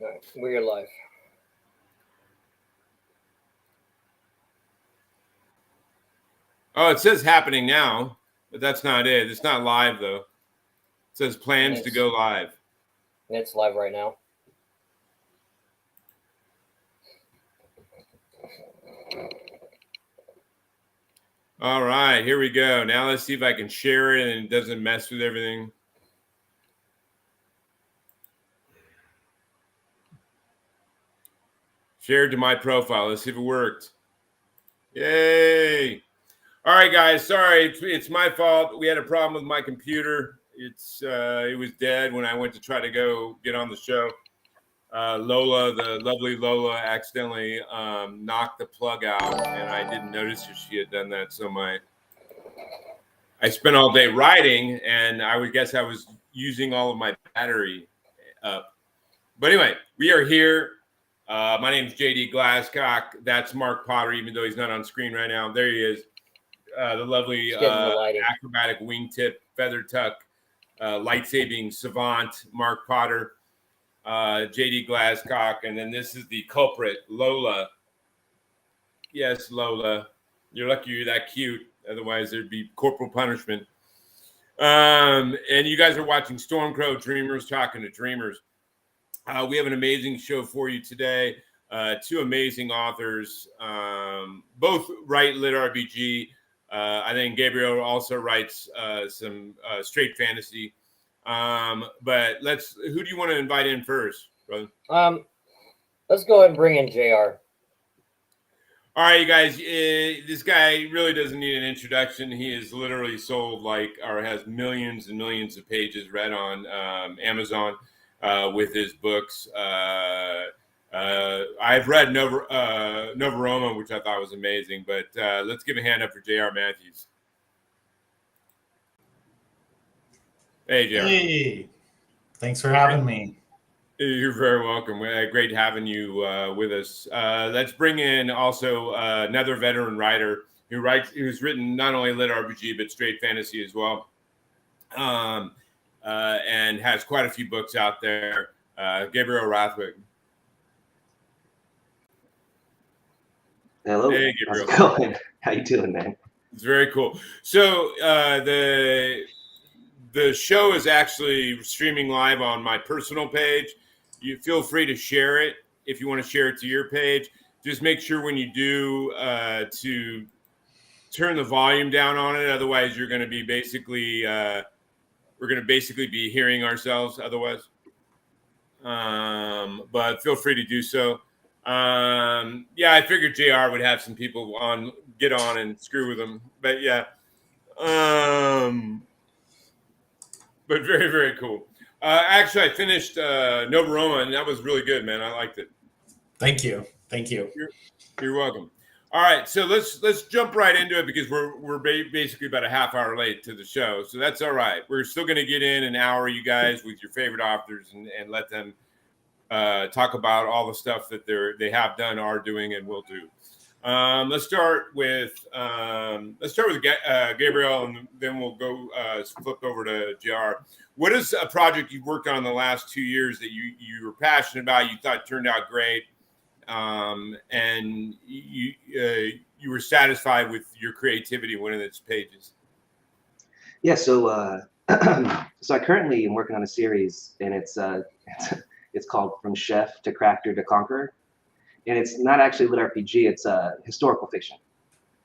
All right, we're live. Oh, it says happening now, but that's not it. It's not live, though. It says plans to go live. It's live right now. All right, here we go. Now let's see if I can share it and it doesn't mess with everything. Shared to my profile. Let's see if it worked. Yay! All right, guys. Sorry, it's my fault. We had a problem with my computer. It was dead when I went to try to go get on the show. Lola, the lovely Lola, accidentally knocked the plug out, and I didn't notice if she had done that. So I spent all day writing, and I would guess I was using all of my battery up. But anyway, we are here. My name's JD Glasscock. That's Mark Potter, even though he's not on screen right now. There he is. The lovely acrobatic wingtip, feather tuck, light-saving savant, Mark Potter. JD Glasscock, and then this is the culprit, Lola. Yes, Lola. You're lucky you're that cute. Otherwise, there'd be corporal punishment. And you guys are watching Stormcrow Dreamers talking to dreamers. We have an amazing show for you today. Two amazing authors, both write lit RPG. I think Gabriel also writes some straight fantasy. But who do you want to invite in first, brother? Let's go ahead and bring in JR. All right, you guys, this guy really doesn't need an introduction. He is literally sold or has millions and millions of pages read on Amazon with his books. I've read Nova Roma, which I thought was amazing, but let's give a hand up for JR Mathews. Hey, JR. Hey, thanks for having me. You're very welcome. Great having you with us. Let's bring in also another veteran writer who's written not only lit RPG but straight fantasy as well, and has quite a few books out there. Gabriel Rathweg. Hello. Hey, Gabriel. How's it going? How you doing, man? It's very cool. So the show is actually streaming live on my personal page. You feel free to share it if you want to share it to your page. Just make sure when you do to turn the volume down on it. Otherwise, you're going to be we're going to basically be hearing ourselves otherwise. But feel free to do so. Yeah, I figured JR would have some people get on and screw with them. But yeah. But very, very cool. Actually, I finished Nova Roma, and that was really good, man. I liked it. Thank you. You're welcome. All right, so let's jump right into it because we're basically about a half hour late to the show, so that's all right. We're still going to get in an hour, you guys, with your favorite authors and let them talk about all the stuff that they have done, are doing, and will do. Let's start with Gabriel, and then we'll go flip over to JR. What is a project you've worked on in the last 2 years that you were passionate about, you thought turned out great, and you were satisfied with your creativity when in its pages? Yeah, so so I currently am working on a series, and it's called From Chef to Crafter to Conqueror. And it's not actually lit RPG, it's historical fiction.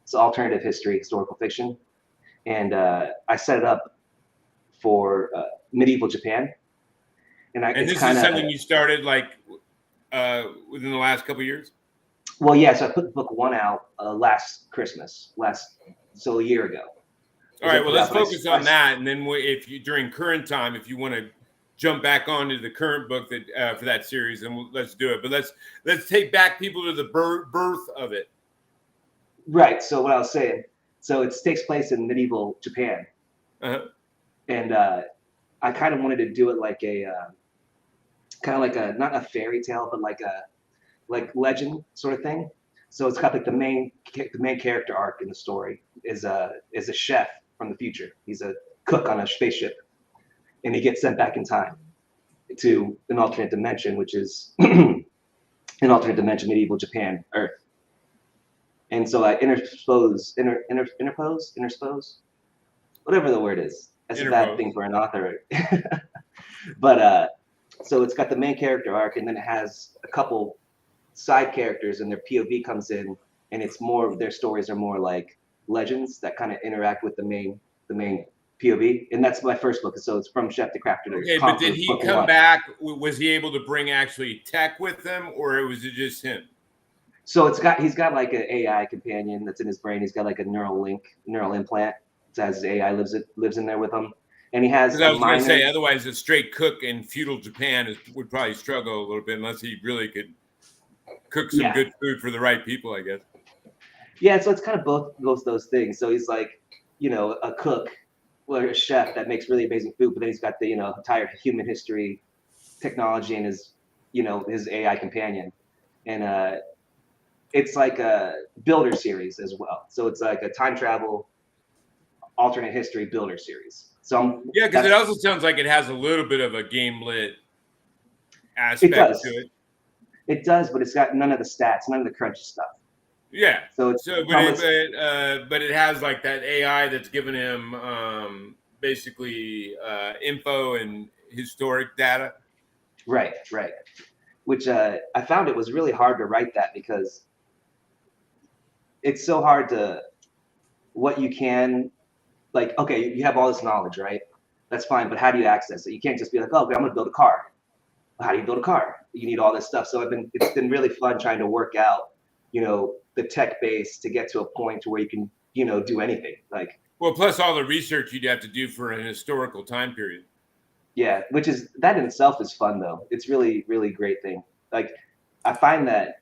It's alternative history, historical fiction. And I set it up for medieval Japan. And this is something you started within the last couple of years? Well, yeah, so I put book 1 out last Christmas, so a year ago. All right, well, let's focus on that. And then during current time, if you want to jump back onto the current book that for that series, and let's do it. But let's take back people to the birth of it. Right. So what I was saying, so it takes place in medieval Japan, and I kind of wanted to do it like not a fairy tale, but like legend sort of thing. So it's got like the main character arc in the story is a chef from the future. He's a cook on a spaceship, and he gets sent back in time. to an alternate dimension, which is an alternate dimension, medieval Japan, Earth. And so I interpose, whatever the word is. That's a bad thing for an author. But so it's got the main character arc, and then it has a couple side characters, and their POV comes in, and it's more, their stories are more like legends that kind of interact with the main POV. And that's my first book. So it's From Chef to Crafter. Okay, but did he come back? Was he able to bring actually tech with him, or was it just him? So he's got like an AI companion that's in his brain. He's got like a neural implant. It has his AI lives in there with him. And he has. I was going to say, otherwise, a straight cook in feudal Japan would probably struggle a little bit unless he really could cook some good food for the right people, I guess. Yeah, so it's kind of both those things. So he's like, a cook or a chef that makes really amazing food, but then he's got the entire human history technology and his his AI companion, and it's like a builder series as well. So it's like a time travel alternate history builder series. So yeah, because it also sounds like it has a little bit of a game lit aspect to it. It does, but it's got none of the stats, none of the crunchy stuff. Yeah. But it has like that AI that's giving him basically info and historic data. Right. Which I found it was really hard to write that because it's so hard to what you can. Like, okay, you have all this knowledge, right? That's fine, but how do you access it? You can't just be like, oh, okay, I'm gonna build a car. How do you build a car? You need all this stuff. So it's been really fun trying to work out, the tech base to get to a point where you can, do anything. Like, well, plus all the research you'd have to do for an historical time period. Yeah, that in itself is fun though. It's really, really great thing. Like, I find that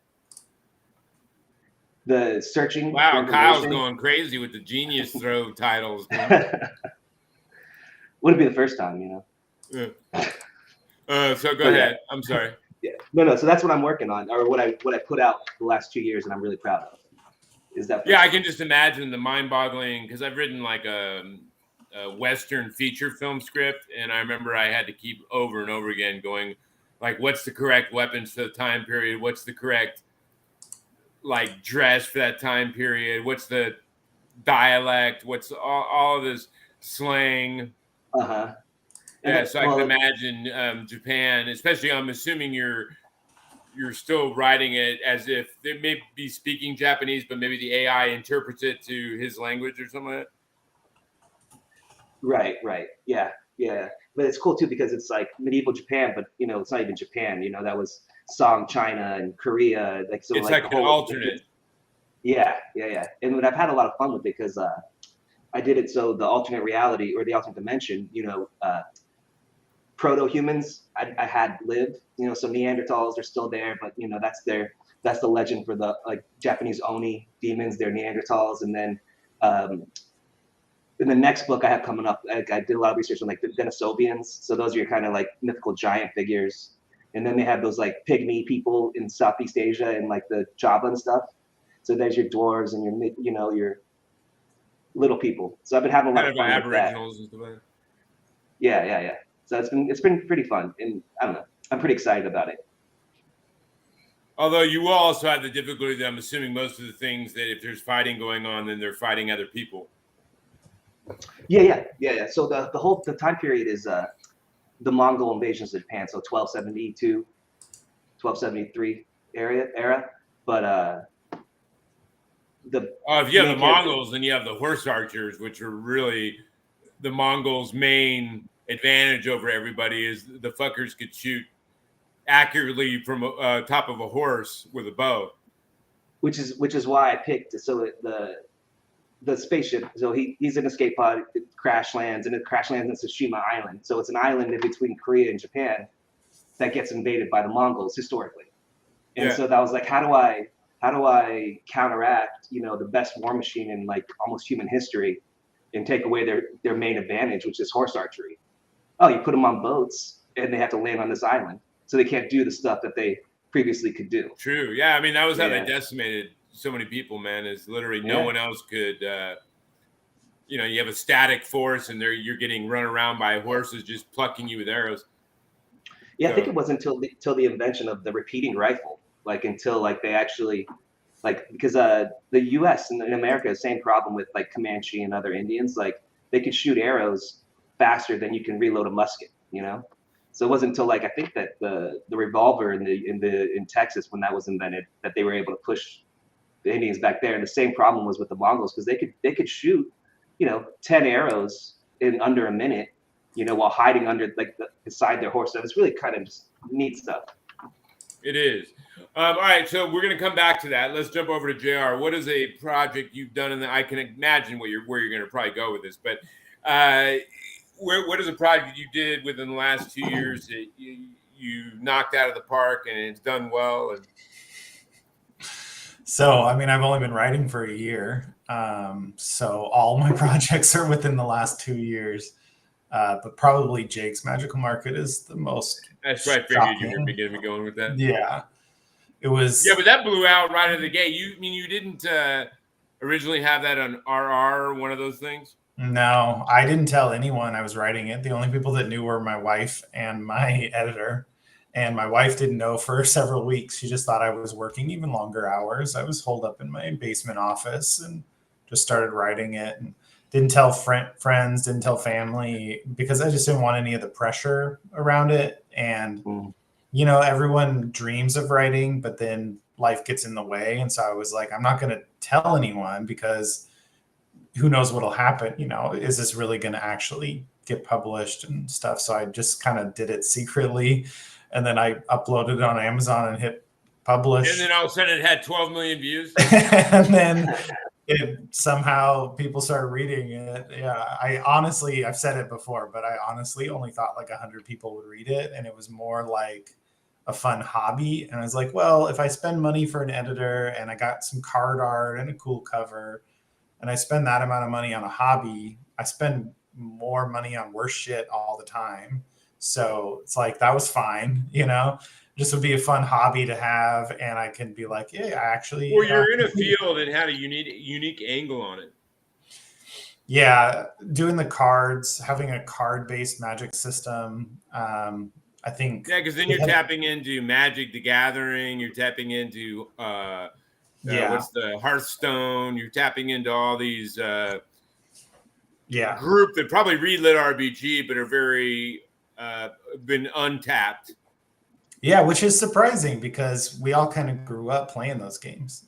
the searching. Wow, Kyle's going crazy with the genius throw titles. Wouldn't be the first time, Yeah. So go ahead. I'm sorry. Yeah. No. So that's what I'm working on, or what I put out the last 2 years, and I'm really proud of. Is that? Yeah, I can just imagine the mind-boggling because I've written like a Western feature film script, and I remember I had to keep over and over again going, like, what's the correct weapons for the time period? What's the correct like dress for that time period? What's the dialect? What's all of this slang? Yeah, so I can imagine Japan, especially. I'm assuming you're still writing it as if they may be speaking Japanese, but maybe the AI interprets it to his language or something like that. Right. Yeah. But it's cool too because it's like medieval Japan, but it's not even Japan. That was Song China and Korea. Like, so it's like an alternate. Yeah. And I've had a lot of fun with it because I did it so the alternate reality or the alternate dimension, proto-humans I had lived, some Neanderthals are still there, but that's the legend for the like Japanese Oni demons, they're Neanderthals. And then in the next book I have coming up, I did a lot of research on like the Denisovians. So those are your kind of like mythical giant figures. And then they have those like pygmy people in Southeast Asia and like the Java and stuff. So there's your dwarves and your little people. So I've been having a lot of fun Aboriginals and stuff like that. Yeah. So it's been pretty fun, and I don't know. I'm pretty excited about it. Although you will also have the difficulty that I'm assuming most of the things that if there's fighting going on, then they're fighting other people. Yeah. So the time period is the Mongol invasions of Japan, so 1272, 1273 era. But if you have the Mongols, then you have the horse archers, which are really the Mongols' main advantage over everybody is the fuckers could shoot accurately from top of a horse with a bow. Which is why I picked the spaceship. So he's in an escape pod, it crash lands, and it crash lands in Tsushima Island. So it's an island in between Korea and Japan that gets invaded by the Mongols historically. And so that was like, how do I counteract, the best war machine in like almost human history and take away their main advantage, which is horse archery? Oh, you put them on boats and they have to land on this island. So they can't do the stuff that they previously could do. True. Yeah. I mean, that was how they decimated so many people, man, is literally no one else could, you have a static force and you're getting run around by horses just plucking you with arrows. Yeah, I think So, it wasn't until the invention of the repeating rifle, like until like they actually like because the U.S. and in America, the same problem with like Comanche and other Indians, like they could shoot arrows faster than you can reload a musket, you know. So it wasn't until like I think that the revolver in Texas when that was invented that they were able to push the Indians back there. And the same problem was with the Mongols because they could shoot, 10 arrows in under a minute, while hiding under like beside their horse. So it's really kind of just neat stuff. it is. All right, so we're going to come back to that. Let's jump over to JR. What is a project you've done? And I can imagine where you're going to probably go with this, but what is a project you did within the last 2 years that you knocked out of the park and it's done well? And So, I mean, I've only been writing for a year. So all my projects are within the last 2 years. But probably Jake's Magical Market is the most. that's right. I figured you were beginning to be going with that. Yeah. It was. Yeah, but that blew out right out of the gate. You didn't originally have that on RR, one of those things? No, I didn't tell anyone I was writing it. The only people that knew were my wife and my editor. And my wife didn't know for several weeks. She just thought I was working even longer hours. I was holed up in my basement office and just started writing it. And didn't tell friends, didn't tell family because I just didn't want any of the pressure around it. And, everyone dreams of writing, but then life gets in the way. And so I was like, I'm not going to tell anyone because who knows what'll happen? Is this really going to actually get published and stuff? So I just kind of did it secretly. And then I uploaded it on Amazon and hit publish. And then all of a sudden it had 12 million views. And then somehow people started reading it. Yeah, I've said it before, but I honestly only thought like 100 people would read it. And it was more like a fun hobby. And I was like, well, if I spend money for an editor and I got some card art and a cool cover, and I spend that amount of money on a hobby, I spend more money on worse shit all the time. So it's like, that was fine, just would be a fun hobby to have. And I can be like, yeah, I actually. Well, you're in a field and had a unique angle on it. Yeah. Doing the cards, having a card-based Magic system. I think. Yeah, because then you're tapping into Magic the Gathering. You're tapping into what's the Hearthstone. You're tapping into all these group that probably read Lit RPG, but are very been untapped. Yeah, which is surprising because we all kind of grew up playing those games,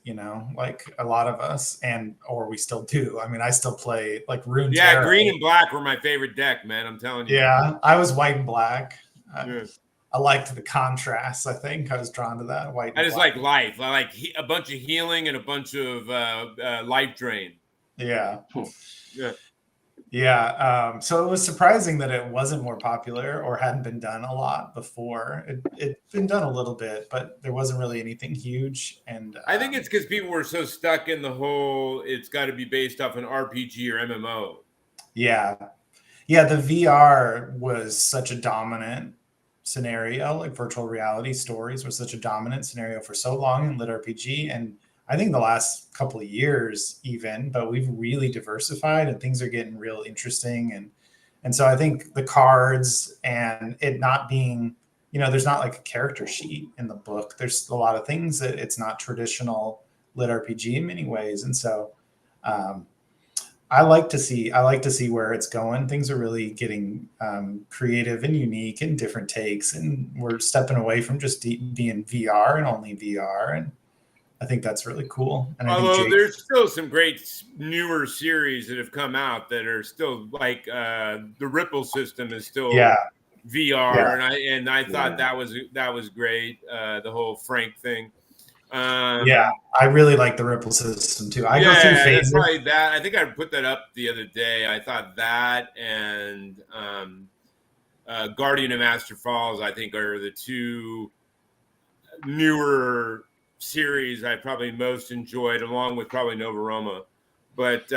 like a lot of us, or we still do. I mean, I still play like Rune. Yeah, Terror. green and black were my favorite deck, man. I'm telling you. Yeah, I was white and black. I liked the contrast. I think I was drawn to that white. I just like life. I like a bunch of healing and a bunch of life drain. Yeah. Yeah. Yeah. So it was surprising that it wasn't more popular or hadn't been done a lot before. It'd been done a little bit, but there wasn't really anything huge. And I think it's because people were so stuck in the whole, it's got to be based off an RPG or MMO. Yeah. Yeah. The VR was such a dominant scenario, like virtual reality stories were such a dominant scenario for so long in Lit RPG. And I think the last couple of years even, but we've really diversified and things are getting real interesting. And so I think the cards and it not being, there's not like a character sheet in the book. There's a lot of things that it's not traditional Lit RPG in many ways. And so I like to see where it's going. Things are really getting creative and unique and different takes. And we're stepping away from just being VR and only VR. And I think that's really cool. And although there's still some great newer series that have come out that are still like the Ripple system is still VR, and I thought that was great. The whole Frank thing. I really like the Ripple system too. I go through phases. Probably that. I think I put that up the other day. I thought that and Guardian of Master Falls, I think, are the two newer series I probably most enjoyed, along with probably Nova Roma. But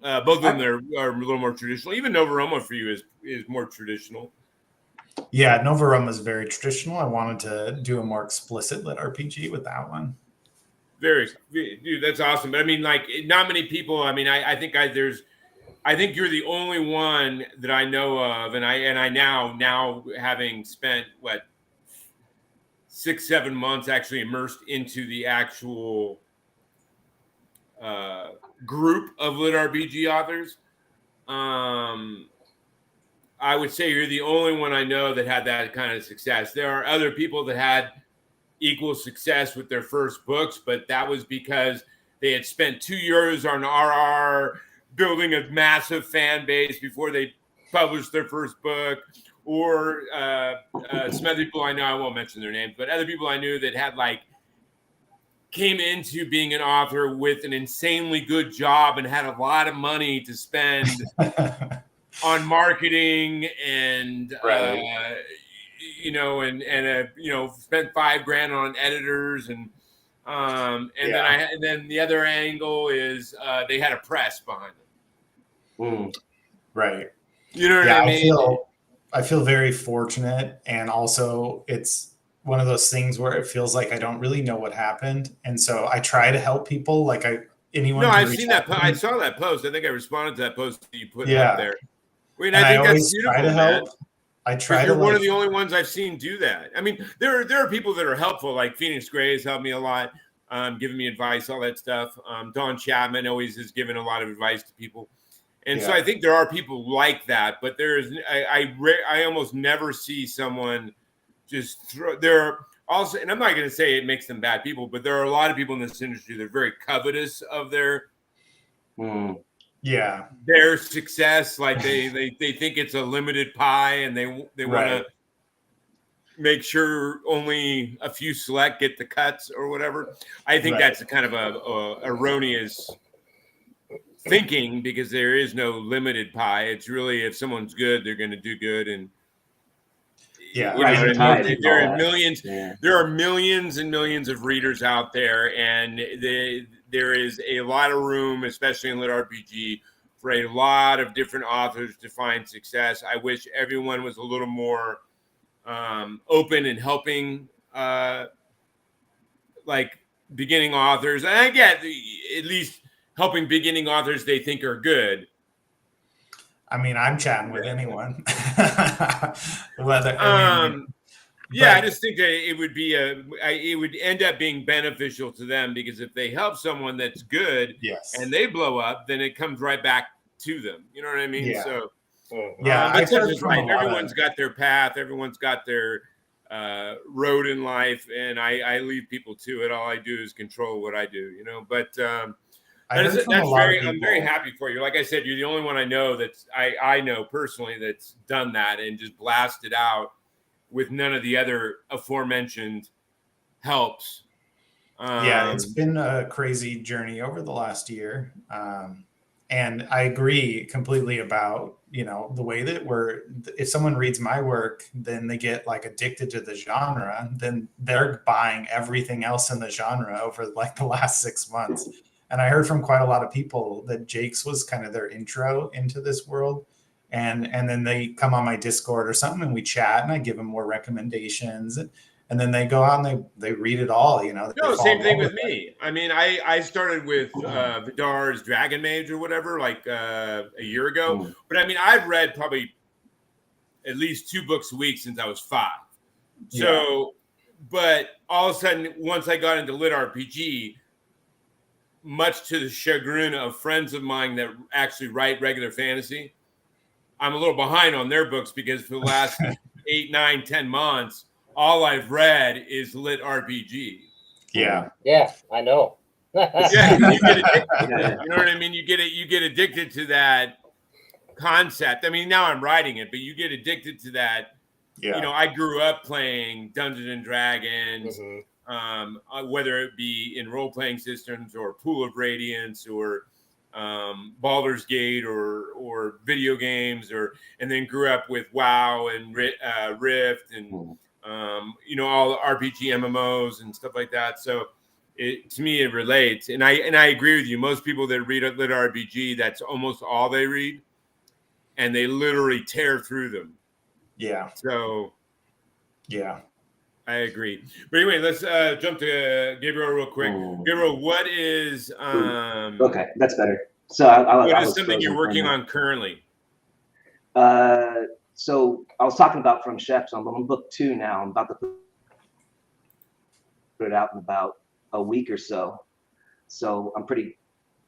both of them are a little more traditional. Even Nova Roma for you is more traditional. Yeah, Nova Roma is very traditional. I wanted to do a more explicit Lit RPG with that one. Dude, that's awesome. But I mean, like, not many people. I mean, I think there's I think you're the only one that I know of, and I now having spent 6-7 months actually immersed into the actual group of lit RPG authors. I would say you're the only one I know that had that kind of success. There are other people that had equal success with their first books, but that was because they had spent 2 years on RR building a massive fan base before they published their first book, or some other people I know, I won't mention their names, but other people I knew that had came into being an author with an insanely good job and had a lot of money to spend on marketing and Right. spent $5,000 on editors and then the other angle is they had a press behind them. Right. You know what I mean? I feel very fortunate, and also it's one of those things where it feels like I don't really know what happened, and so I try to help people. No, I've seen that. I saw that post. I think I responded to that post that you put up there. I think that's beautiful, try to help. I try. You're one of the only ones I've seen do that. I mean, there are people that are helpful, like Phoenix Gray has helped me a lot, giving me advice, all that stuff. Don Chapman always has given a lot of advice to people. And so I think there are people like that, but I almost never see someone just throw. There are also, and I'm not going to say it makes them bad people, but there are a lot of people in this industry that are very covetous of their success. Like they think it's a limited pie, and they want to make sure only a few select get the cuts or whatever. I think that's a kind of a erroneous thinking, because there is no limited pie. It's really, if someone's good, they're going to do good. And there are millions. Yeah. There are millions and millions of readers out there, and there is a lot of room, especially in lit RPG, for a lot of different authors to find success. I wish everyone was a little more open and helping, beginning authors. And I get at least helping beginning authors they think are good. I mean, I'm chatting with anyone. I just think that it would end up being beneficial to them, because if they help someone that's good and they blow up, then it comes right back to them. You know what I mean? So but Tim is right. Everyone's got their path. Everyone's got their road in life, and I leave people to it. All I do is control what I do, but I'm very happy for you. Like I said, you're the only one I know I know personally that's done that and just blasted out with none of the other aforementioned helps. It's been a crazy journey over the last year. And I agree completely about, the way that if someone reads my work, then they get addicted to the genre, then they're buying everything else in the genre over the last 6 months. And I heard from quite a lot of people that Jake's was kind of their intro into this world. And then they come on my Discord or something and we chat, and I give them more recommendations. And then they go out and they read it all, same thing with me. I mean, I started with Vidar's Dragon Mage or whatever, a year ago. But I mean, I've read probably at least 2 books a week since I was 5. So, but all of a sudden, once I got into lit RPG, much to the chagrin of friends of mine that actually write regular fantasy, I'm a little behind on their books, because for the last 8, 9, 10 months, all I've read is lit RPG. Yeah, I know. You get addicted to it. You know what I mean? You get addicted to that concept. I mean, now I'm writing it, but you get addicted to that. I grew up playing Dungeons and Dragons. Whether it be in role-playing systems or Pool of Radiance or Baldur's Gate or video games, and then grew up with WoW and Rift and all the RPG MMOs and stuff like that. So to me it relates, and I agree with you. Most people that read lit RPG, that's almost all they read, and they literally tear through them. So I agree. But anyway, let's jump to Gabriel real quick. Gabriel, what is okay, that's better. So I What is was something you're frozen for a working minute. on currently? So I was talking about From Chef. So I'm on book 2 now. I'm about to put it out in about a week or so. So I'm pretty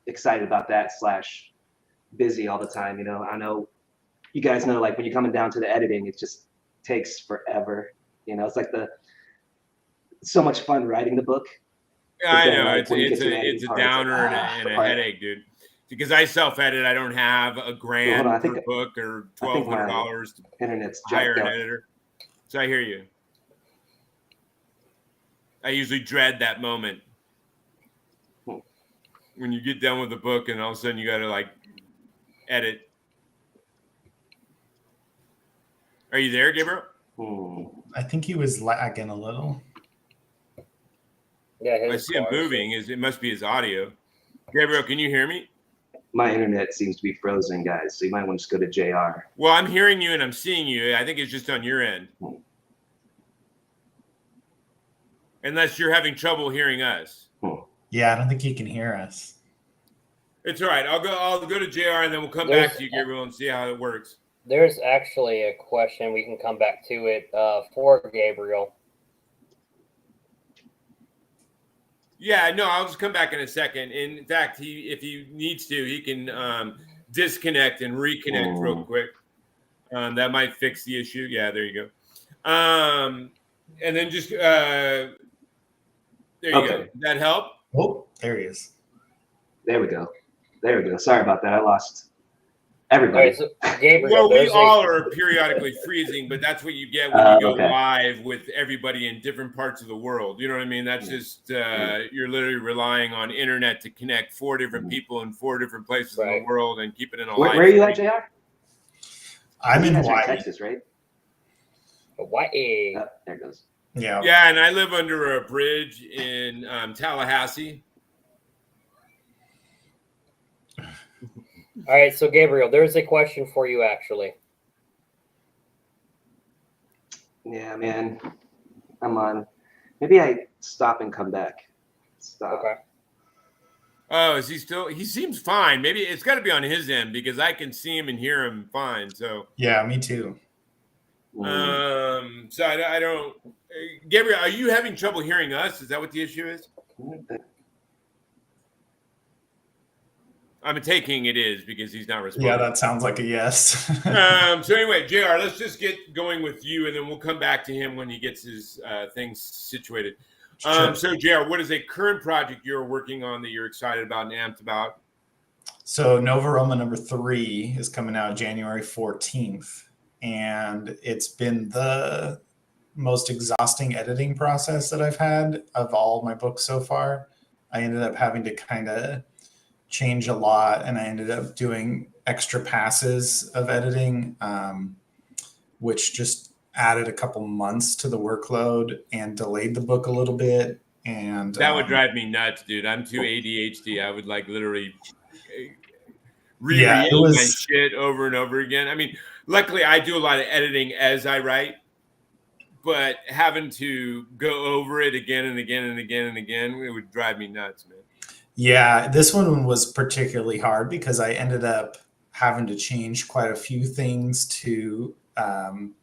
excited about that. / busy all the time. You know, I know you guys know, like when you're coming down to the editing, it just takes forever. You know, it's like so much fun writing the book. Yeah, But I then, know like, when you get to the editing it's a part, it's like, downer and the a part. headache, dude. Because I self-edit, I don't have a Well, hold on, grand I per think book or I think my $1,200 to internet's hire jacked an up. editor. So I hear you. I usually dread that moment when you get done with the book and all of a sudden you got to like edit. Are you there, Gabriel? I think he was lagging a little. Yeah, I see him moving. It must be his audio. Gabriel, can you hear me? My internet seems to be frozen, guys. So you might want to just go to JR. Well, I'm hearing you and I'm seeing you. I think it's just on your end. Unless you're having trouble hearing us. Yeah, I don't think he can hear us. It's all right. I'll go to JR and then we'll come back to you, Gabriel, and see how it works. There's actually a question. We can come back to it for Gabriel. Yeah, no, I'll just come back in a second. In fact, if he needs to, he can disconnect and reconnect real quick. That might fix the issue. Yeah, there you go. And then just there you go. Did that help? Oh, there he is. There we go. Sorry about that. I lost everybody. All right, so Gabriel, well, we all are periodically freezing, but that's what you get when you go live with everybody in different parts of the world. You know what I mean? That's just you're literally relying on internet to connect 4 different people in 4 different places in the world and keep it in a live. Where are you at, JR? I'm in Hawaii. Texas, right? Hawaii. There it goes. Yeah. Yeah, and I live under a bridge in Tallahassee. All right, so Gabriel, there's a question for you, actually. Yeah, man. I'm on. Maybe I stop and come back. Stop. Okay. Oh, is he still? He seems fine. Maybe it's got to be on his end because I can see him and hear him fine. So. Yeah, me too. So I don't. Gabriel, are you having trouble hearing us? Is that what the issue is? I'm taking it is because he's not responding. Yeah, that sounds like a yes. So anyway, JR, let's just get going with you, and then we'll come back to him when he gets his things situated. Sure. So JR, what is a current project you're working on that you're excited about and amped about? So Nova Roma number 3 is coming out January 14th. And it's been the most exhausting editing process that I've had of all my books so far. I ended up having to kind of change a lot, and I ended up doing extra passes of editing, which just added a couple months to the workload and delayed the book a little bit. And that would drive me nuts, dude. I'm too ADHD. I would like literally reread my shit over and over again. I mean, luckily I do a lot of editing as I write, but having to go over it again and again and again and again, it would drive me nuts, man. Yeah, this one was particularly hard because I ended up having to change quite a few things to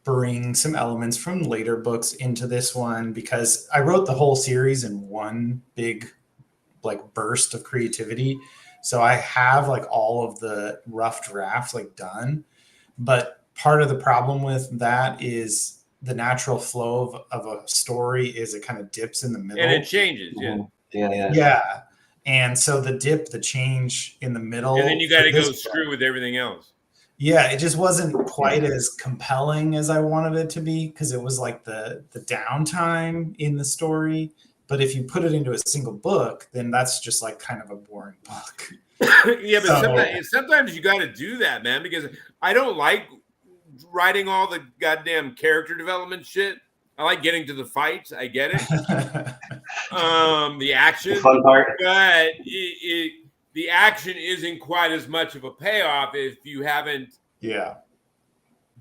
bring some elements from later books into this one, because I wrote the whole series in one big like burst of creativity. So I have like all of the rough drafts like done, but part of the problem with that is the natural flow of a story is it kind of dips in the middle. And it changes, Yeah. And so the change in the middle. And then you got to go screw with everything else. Yeah, it just wasn't quite as compelling as I wanted it to be, because it was like the downtime in the story. But if you put it into a single book, then that's just like kind of a boring book. Yeah, but sometimes you got to do that, man, because I don't like writing all the goddamn character development shit. I like getting to the fights. I get it. The action, the fun part. But the action isn't quite as much of a payoff if you haven't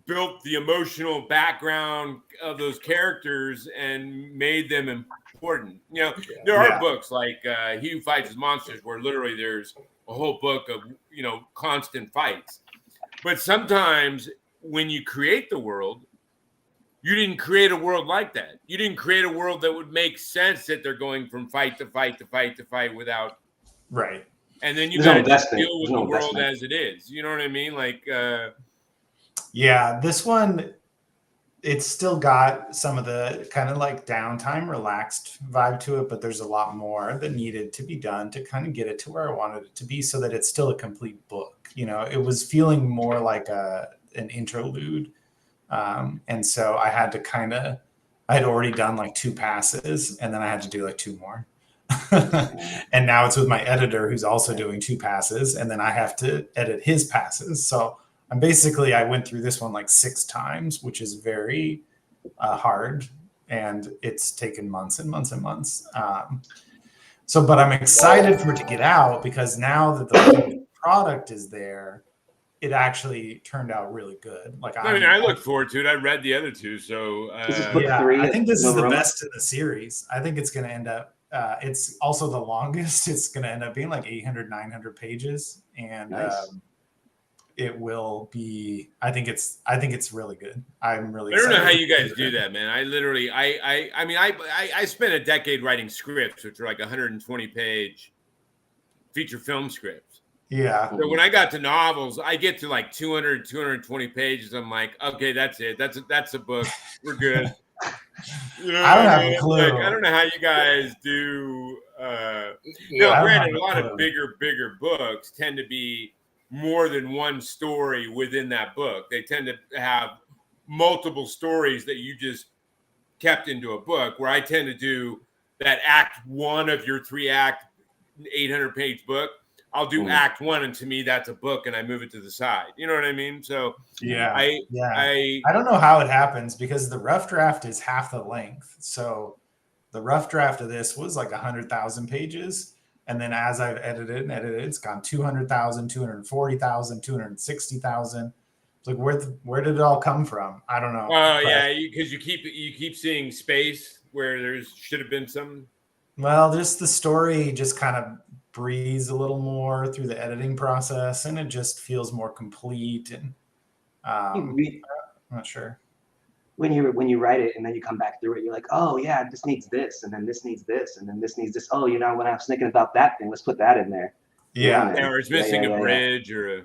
built the emotional background of those characters and made them important. You know, there are books like He Who Fights His Monsters where literally there's a whole book of, constant fights. But sometimes when you create the world, you didn't create a world like that. You didn't create a world that would make sense that they're going from fight to fight to fight to fight without. Right. And then you There's no got to just investment. deal with There's no the world investment. as it is. You know what I mean? Like, Yeah, this one, it's still got some of the kind of like downtime, relaxed vibe to it, but there's a lot more that needed to be done to kind of get it to where I wanted it to be so that it's still a complete book. It was feeling more like an interlude. And so I had to I had already done like 2 passes, and then I had to do like 2 more. And now it's with my editor who's also doing 2 passes, and then I have to edit his passes. So I went through this one like 6 times, which is very hard, and it's taken months and months and months. But I'm excited for it to get out, because now that the product is there, it actually turned out really good. Like, I look forward to it. I read the other 2, so This is book 3. I think this is Nova the Roma? best in the series. I think it's going to end up. It's also the longest. It's going to end up being like 800, 900 pages, and Nice. it will be. I think it's really good. I'm really. I don't know excited how you guys to do that, man. I literally, I spent a decade writing scripts, which are like 120-page feature film scripts. Yeah. So when I got to novels, I get to like 200, 220 pages. I'm like, okay, that's it. That's a book. We're good. I don't have a clue. Like, I don't know how you guys do. Yeah, Granted, a lot of bigger books tend to be more than one story within that book. They tend to have multiple stories that you just kept into a book, where I tend to do that act 1 of your 3-act 800-page book. I'll do act 1, and to me that's a book, and I move it to the side. You know what I mean? So I don't know how it happens, because the rough draft is half the length. So the rough draft of this was like 100,000 pages. And then as I've edited, it's gone 200,000, 240,000, 260,000. It's like, where did it all come from? I don't know. Because you keep seeing space where there should have been some. Well, just the story just kind of breathes a little more through the editing process, and it just feels more complete. And I'm not sure. When you write it and then you come back through it, you're like, oh yeah, this needs this, and then this needs this, and then this needs this. Oh, when I was thinking about that thing, let's put that in there. Yeah. Or it's missing a bridge or a.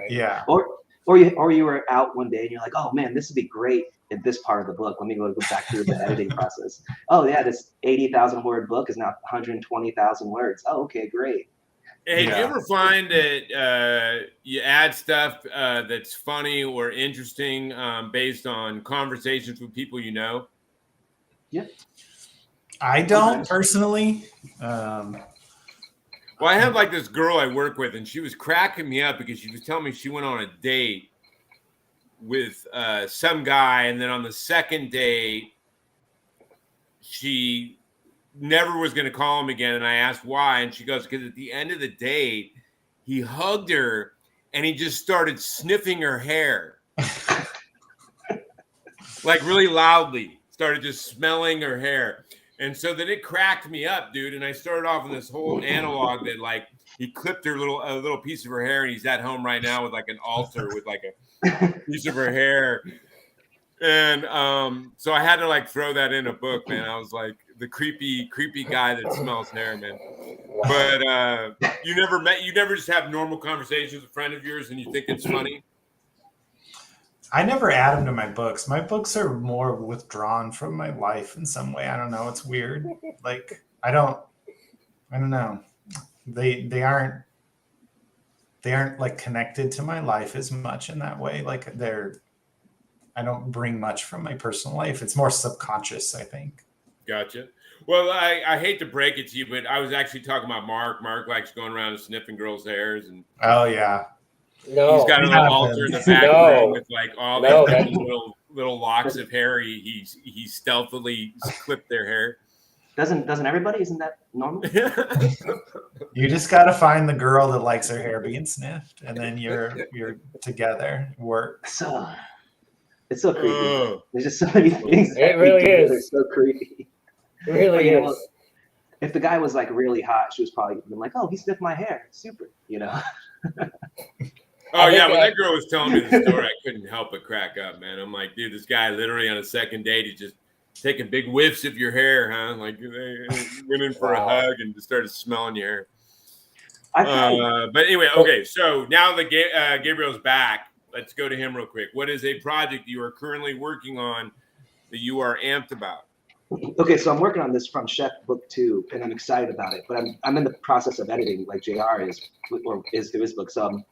Yeah. Or you were out one day and you're like, oh man, this would be great in this part of the book. Let me go back through the editing process. Oh yeah, this 80,000 word book is now 120,000 words. Oh, okay, great. Hey, do you ever find that you add stuff that's funny or interesting based on conversations with people you know? Yeah. I don't personally. Well, I have like this girl I work with, and she was cracking me up because she was telling me she went on a date with some guy, and then on the second date, she never was going to call him again. And I asked why, and she goes, because at the end of the date, he hugged her and he just started sniffing her hair. Like really loudly, started just smelling her hair. And so then it cracked me up, dude. And I started off in this whole analog that like he clipped her a little piece of her hair, and he's at home right now with like an altar with like a piece of her hair. And so I had to like throw that in a book, man. I was like the creepy guy that smells hair, man. But you never just have normal conversations with a friend of yours and you think it's funny? I never add them to my books. My books are more withdrawn from my life in some way. I don't know. It's weird. Like I don't know. They aren't like connected to my life as much in that way. Like I don't bring much from my personal life. It's more subconscious, I think. Gotcha. Well, I hate to break it to you, but I was actually talking about Mark. Mark likes going around and sniffing girls' hairs, and oh yeah. No, he's got a little altar in the background with like all these little locks of hair. He stealthily clipped their hair. Doesn't everybody? Isn't that normal? You just got to find the girl that likes her hair being sniffed, and then you're together. Work. It's so creepy. There's just so many things. It really is. It's so creepy. It really is. If the guy was like really hot, she was probably been like, "Oh, he sniffed my hair. Super," Oh yeah, when that girl was telling me the story, I couldn't help but crack up, man. I'm like, dude, this guy literally on a second date, he's just taking big whiffs of your hair, huh? Like they went in for a hug and just started smelling your hair. But anyway, okay. So now that Gabriel's back, let's go to him real quick. What is a project you are currently working on that you are amped about? Okay, so I'm working on this From Chef book 2, and I'm excited about it. But I'm in the process of editing, like JR is through his book. So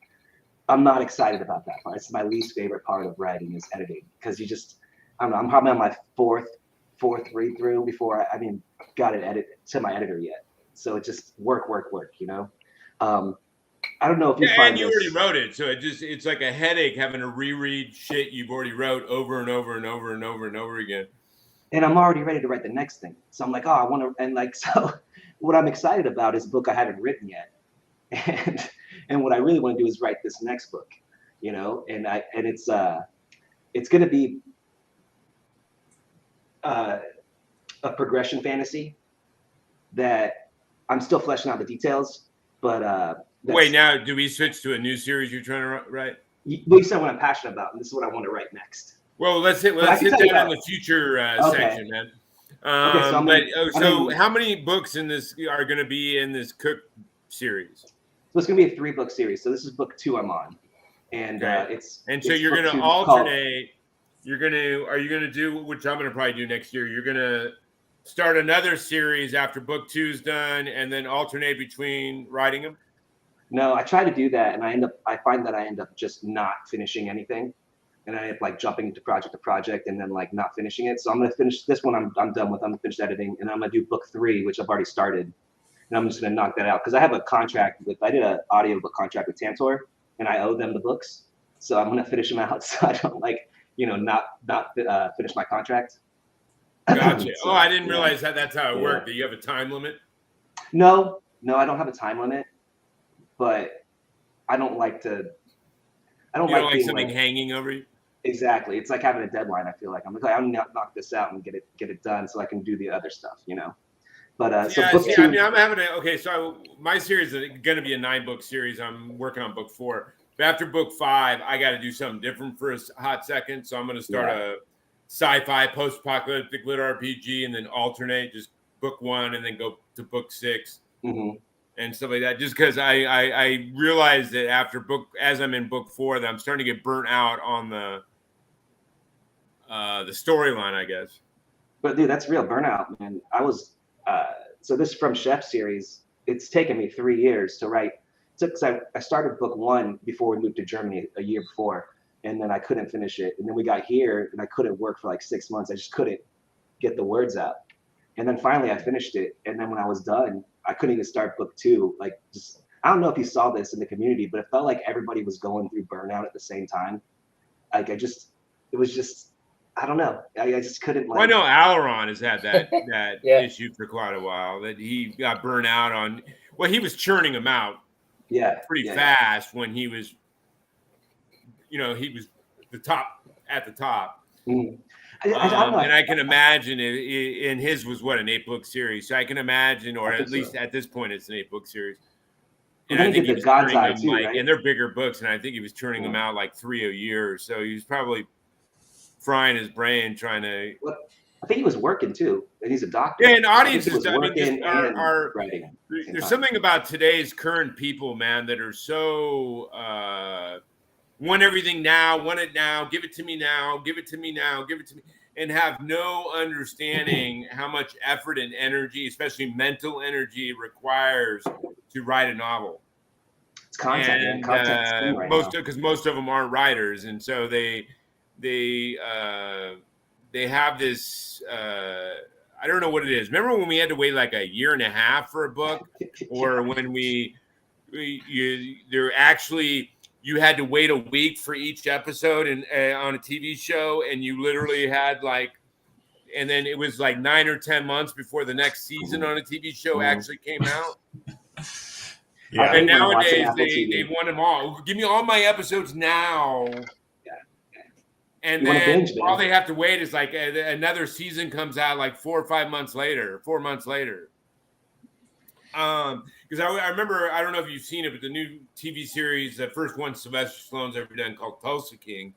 I'm not excited about that part. It's my least favorite part of writing is editing, because I don't know. I'm probably on my fourth read through before I even got it to my editor yet. So it's just work, you know. I don't know if you find and you this. already wrote it, so it's like a headache having to reread shit you've already wrote over and over and over and over and over again. And I'm already ready to write the next thing. So I'm like, oh, I want to, and like, so what I'm excited about is a book I haven't written yet. And what I really want to do is write this next book, you know, and it's going to be a progression fantasy that I'm still fleshing out the details, but wait, now do we switch to a new series you're trying to write? You said what I'm passionate about, and this is what I want to write next. Well, let's hit that on the future section, man. So how many books in this are going to be in this Cook series? So it's going to be a 3-book series. So this is book 2 I'm on, and so you're going to alternate. Are you going to do, which I'm going to probably do next year? You're going to start another series after book 2's done, and then alternate between writing them. No, I try to do that, and I find that I end up just not finishing anything. And I end up like jumping into project to project and then like not finishing it. So I'm gonna finish this one. I'm done with. I'm gonna finish editing, and I'm gonna do book 3, which I've already started, and I'm just gonna knock that out because I have a contract I did an audiobook contract with Tantor, and I owe them the books. So I'm gonna finish them out so I don't not finish my contract. Gotcha. So, I didn't realize that's how it worked. Do you have a time limit? No, I don't have a time limit, but I don't like to. I don't like something hanging over you. Exactly. It's like having a deadline. I feel like I'm gonna knock this out and get it done so I can do the other stuff, you know. But so book 2. I mean, I'm having so my series is going to be a 9-book series. I'm working on book 4. But after book 5, I got to do something different for a hot second. So I'm going to start a sci-fi post-apocalyptic lit RPG and then alternate just book 1 and then go to book 6 and stuff like that. Just because I realized that as I'm in book 4, that I'm starting to get burnt out on the storyline, I guess. But dude, that's real burnout, man. I was so this From Chef series, it's taken me 3 years to write. Because I started book 1 before we moved to Germany a year before, and then I couldn't finish it. And then we got here, and I couldn't work for like 6 months. I just couldn't get the words out. And then finally I finished it. And then when I was done, I couldn't even start book 2. Like, just, I don't know if you saw this in the community, but it felt like everybody was going through burnout at the same time. Like, it was just, I don't know. I just couldn't. Well, I know Aileron has had that issue for quite a while, that he got burnt out on. Well, he was churning them out pretty fast when he was, he was at the top. I don't know. And I can imagine and his was an 8-book series. So I can imagine, or at least at this point, it's an 8-book series. And I think he was turning them right? And they're bigger books, and I think he was turning them out like 3 a year. So he was probably frying his brain trying to. Well, I think he was working too, and he's a doctor. Yeah, and audiences, there's something about today's current people, man, that are so want everything now, want it now, give it to me now, give it to me now, give it to me, and have no understanding how much effort and energy, especially mental energy, it requires to write a novel. It's content, and because most of them aren't writers, and so they have this. I don't know what it is. Remember when we had to wait like a year and a half for a book, or when you had to wait a week for each episode and on a TV show, and you literally had and then it was like 9 or 10 months before the next season on a TV show actually came out. Yeah. And nowadays they want them all. Give me all my episodes now. And then all they have to wait is like another season comes out like 4 or 5 months later, 4 months later. because I remember, I don't know if you've seen it, but the new TV series, the first one Sylvester Stallone's ever done, called Tulsa King,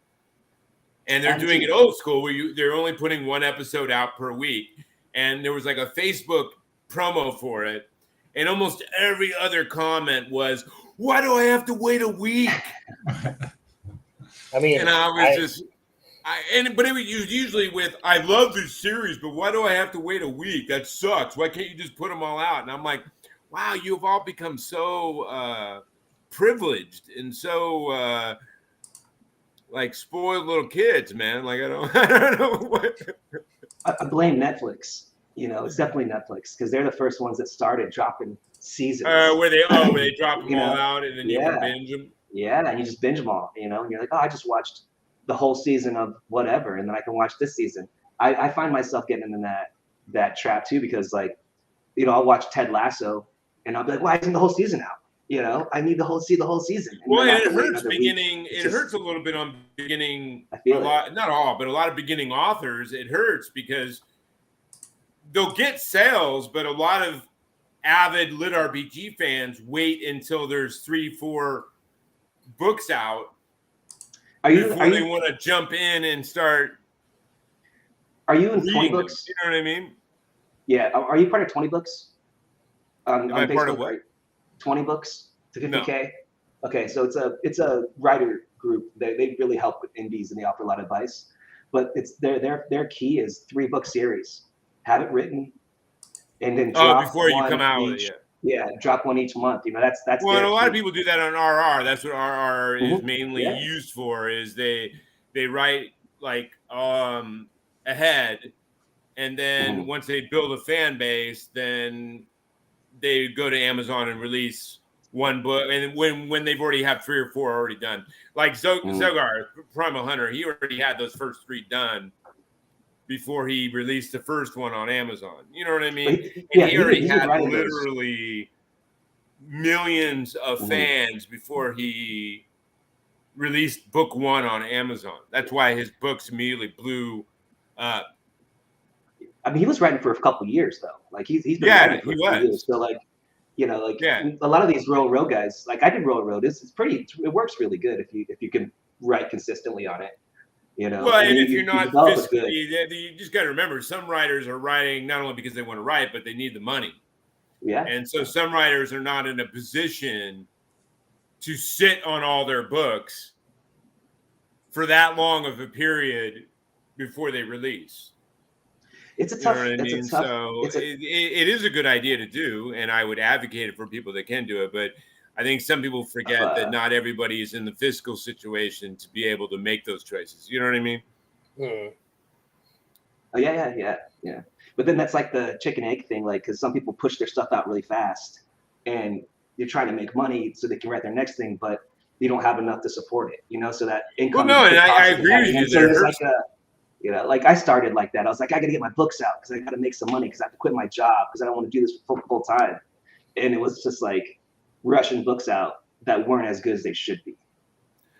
and they're doing it old school where they're only putting one episode out per week, and there was like a Facebook promo for it, and almost every other comment was, "Why do I have to wait a week?" I mean, and I was but it was usually with, "I love this series, but why do I have to wait a week? That sucks. Why can't you just put them all out?" And I'm like, wow, you've all become so privileged and so like spoiled little kids, man. Like I don't know what. I blame Netflix. It's definitely Netflix because they're the first ones that started dropping seasons. Where they drop them all out and then you can binge them. Yeah, and you just binge them all, and you're like, oh, I just watched the whole season of whatever, and then I can watch this season. I find myself getting in that trap too because, like, I'll watch Ted Lasso, and I'll be like, why isn't the whole season out? I need to see the whole season. And well, and it hurts beginning. It hurts a little bit on beginning. I feel not all, but a lot of beginning authors. It hurts because they'll get sales, but a lot of avid lit RPG fans wait until there's 3-4 books out before they want to jump in and start. Are you in 20 books? You know what I mean? Yeah. Are you part of 20 books? Am I part of what? 20 books to 50K? No. Okay, so it's a writer group. They really help with indies and they offer a lot of advice. But it's their key is 3-book series. Have it written, and then drop before you come out each, with it. Yeah, drop one each month. That's. Well, and a lot of people do that on RR. That's what RR is mainly Yeah. used for. Is they write like ahead, and then once they build a fan base, then they go to Amazon and release one book. And when they've already have 3 or 4 already done, like Zogar, Primal Hunter, he already had those first 3 done before he released the first one on Amazon. You know what I mean? He already had literally millions of fans before he released book 1 on Amazon. That's why his books immediately blew up. I mean, he was writing for a couple of years though. Like he's been writing for a couple years. So like, a lot of these row guys, like I did row. It works really good if you can write consistently on it. Well, and if you're not fiscally, you just got to remember, some writers are writing not only because they want to write, but they need the money. Yeah. And so some writers are not in a position to sit on all their books for that long of a period before they release. It's a tough. You know what I mean? So it is a good idea to do, and I would advocate it for people that can do it. But I think some people forget that not everybody is in the fiscal situation to be able to make those choices. You know what I mean? Oh, yeah. But then that's like the chicken egg thing, like, because some people push their stuff out really fast, and you're trying to make money so they can write their next thing, but you don't have enough to support it. So that income. Well, no, and I agree with you. So there's like I started like that. I was like, I got to get my books out because I got to make some money because I have to quit my job because I don't want to do this full time. And it was just like rushing books out that weren't as good as they should be.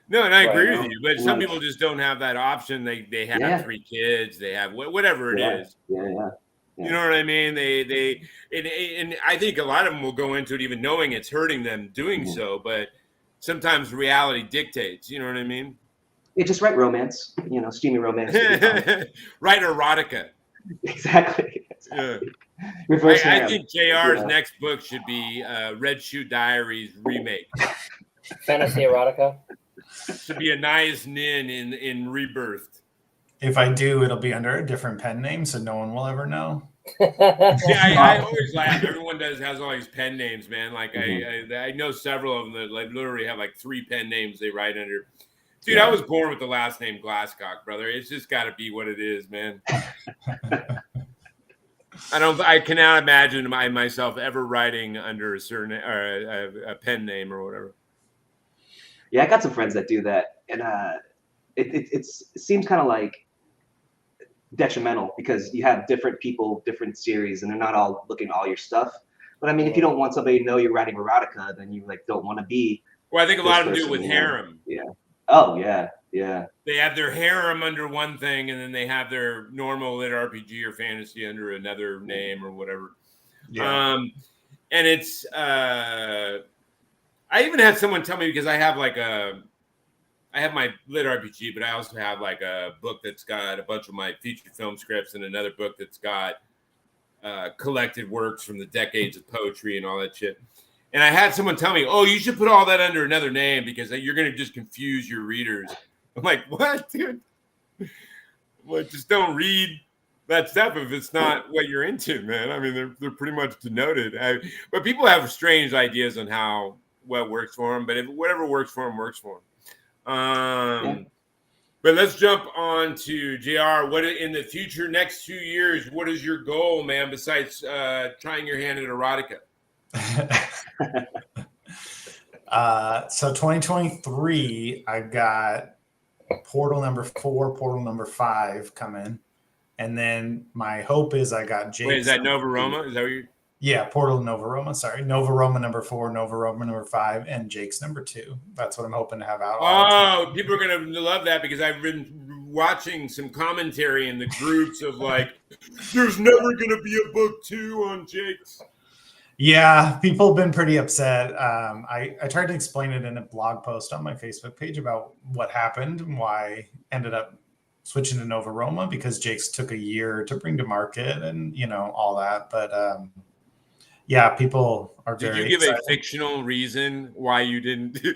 No, and I agree with you, but some people just don't have that option. They have 3 kids, they have whatever it is. Yeah. You know what I mean? And I think a lot of them will go into it even knowing it's hurting them doing so, but sometimes reality dictates. You know what I mean? Yeah, just write romance. Steamy romance. Write erotica. Exactly. Yeah. I think JR's next book should be Red Shoe Diaries remake. Fantasy erotica. Should be Anais Nin in Rebirthed. If I do, it'll be under a different pen name, so no one will ever know. I always laugh. Everyone has all these pen names, man. Like I know several of them that like literally have like 3 pen names they write under. Dude, I was born with the last name Glasscock, brother. It's just got to be what it is, man. I cannot imagine myself ever writing under a certain a pen name or whatever. Yeah, I got some friends that do that, and it seems kind of like detrimental because you have different people, different series, and they're not all looking at all your stuff. But I mean, if you don't want somebody to know you're writing erotica, then you like don't want to be. Well, I think a lot of them do it with harem. Yeah. Oh yeah. They have their harem under one thing, and then they have their normal lit RPG or fantasy under another name or whatever. Yeah. and it's I even had someone tell me, because I have my lit RPG, but I also have like a book that's got a bunch of my feature film scripts and another book that's got collected works from the decades of poetry and all that shit. And I had someone tell me, "Oh, you should put all that under another name because you're going to just confuse your readers." I'm like, "What, dude? Well, just don't read that stuff if it's not what you're into, man." I mean, they're pretty much denoted. But people have strange ideas on what works for them. But if whatever works for them, works for them. But let's jump on to JR. What in the future, next 2 years, what is your goal, man, besides trying your hand at erotica? So 2023, I've got Portal number 4, Portal number 5 coming. And then my hope is I got Jake's. Wait, is that Nova Roma? Is that what you? Yeah, Portal Nova Roma. Sorry, Nova Roma number 4, Nova Roma number 5, and Jake's number 2. That's what I'm hoping to have out. Oh, people are gonna love that because I've been watching some commentary in the groups of like, "There's never gonna be a book 2 on Jake's." Yeah, people have been pretty upset. I tried to explain it in a blog post on my Facebook page about what happened and why I ended up switching to Nova Roma, because Jake's took a year to bring to market and all that. But yeah, people are very Did you give excited. a fictional reason why you didn't do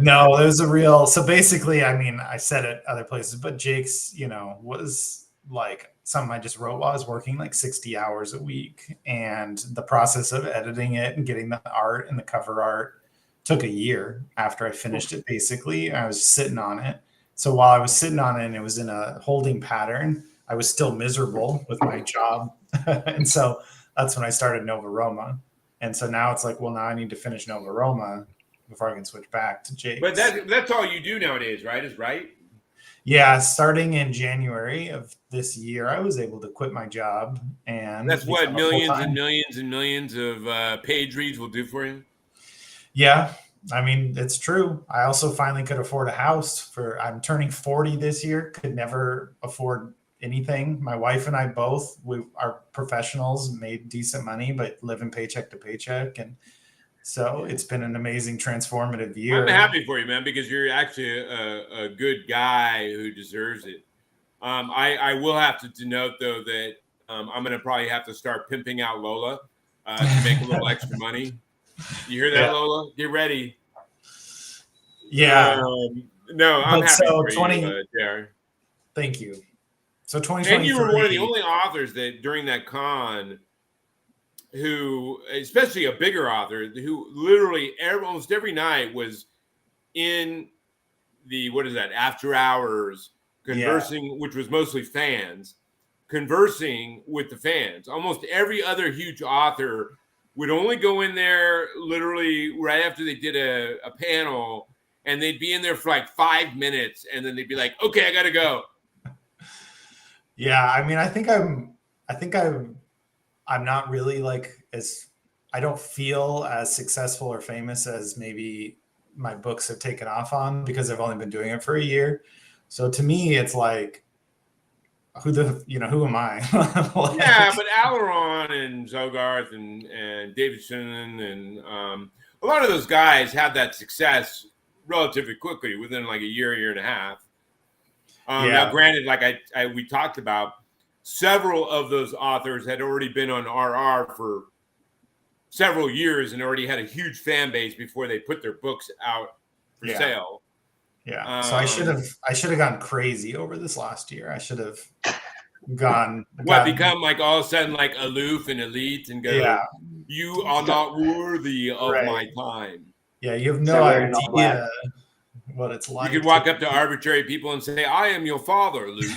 No, it was a real. So basically, I mean, I said it other places, but Jake's, was like something I just wrote while I was working like 60 hours a week. And the process of editing it and getting the art and the cover art took a year after I finished it, basically. I was sitting on it. So while I was sitting on it and it was in a holding pattern, I was still miserable with my job. And so that's when I started Nova Roma. And so now it's like, well, now I need to finish Nova Roma before I can switch back to Jake's. But that's all you do nowadays, right? Is right? Yeah, starting in January of this year, I was able to quit my job, and that's what millions full-time. and millions and millions of page reads will do for you. Yeah, I mean, it's true. I also finally could afford a house. I'm turning 40 this year. Could never afford anything. My wife and I both, we are professionals, made decent money, but living paycheck to paycheck, and so it's been an amazing transformative year. I'm happy for you, man, because you're actually a good guy who deserves it. I will have to denote, though, that I'm going to probably have to start pimping out Lola to make a little extra money. You hear that, Yeah. Lola? Get ready. Yeah. No, I'm But happy so for 20 you, Jared. Thank you. So 2023. And you were one of the only authors that during that con who, especially a bigger author, who literally almost every night was in the, after hours conversing, which was mostly fans, conversing with the fans. Almost every other huge author would only go in there literally right after they did a panel, and they'd be in there for like 5 minutes, and then they'd be like, "Okay, I gotta go." Yeah, I mean, I think I'm not really I don't feel as successful or famous as maybe my books have taken off on, because I've only been doing it for a year. So to me, it's like, who am I? Yeah, but Alaron and Zogarth and Davidson and a lot of those guys had that success relatively quickly within like a year and a half. Now, granted, like we talked about, several of those authors had already been on RR for several years and already had a huge fan base before they put their books out for sale. Yeah. So I should have gone crazy over this last year. I should have become like all of a sudden like aloof and elite and go, "You are not worthy of my time." Yeah, you have no idea what it's like. You could walk up to arbitrary people and say, "I am your father, Luke."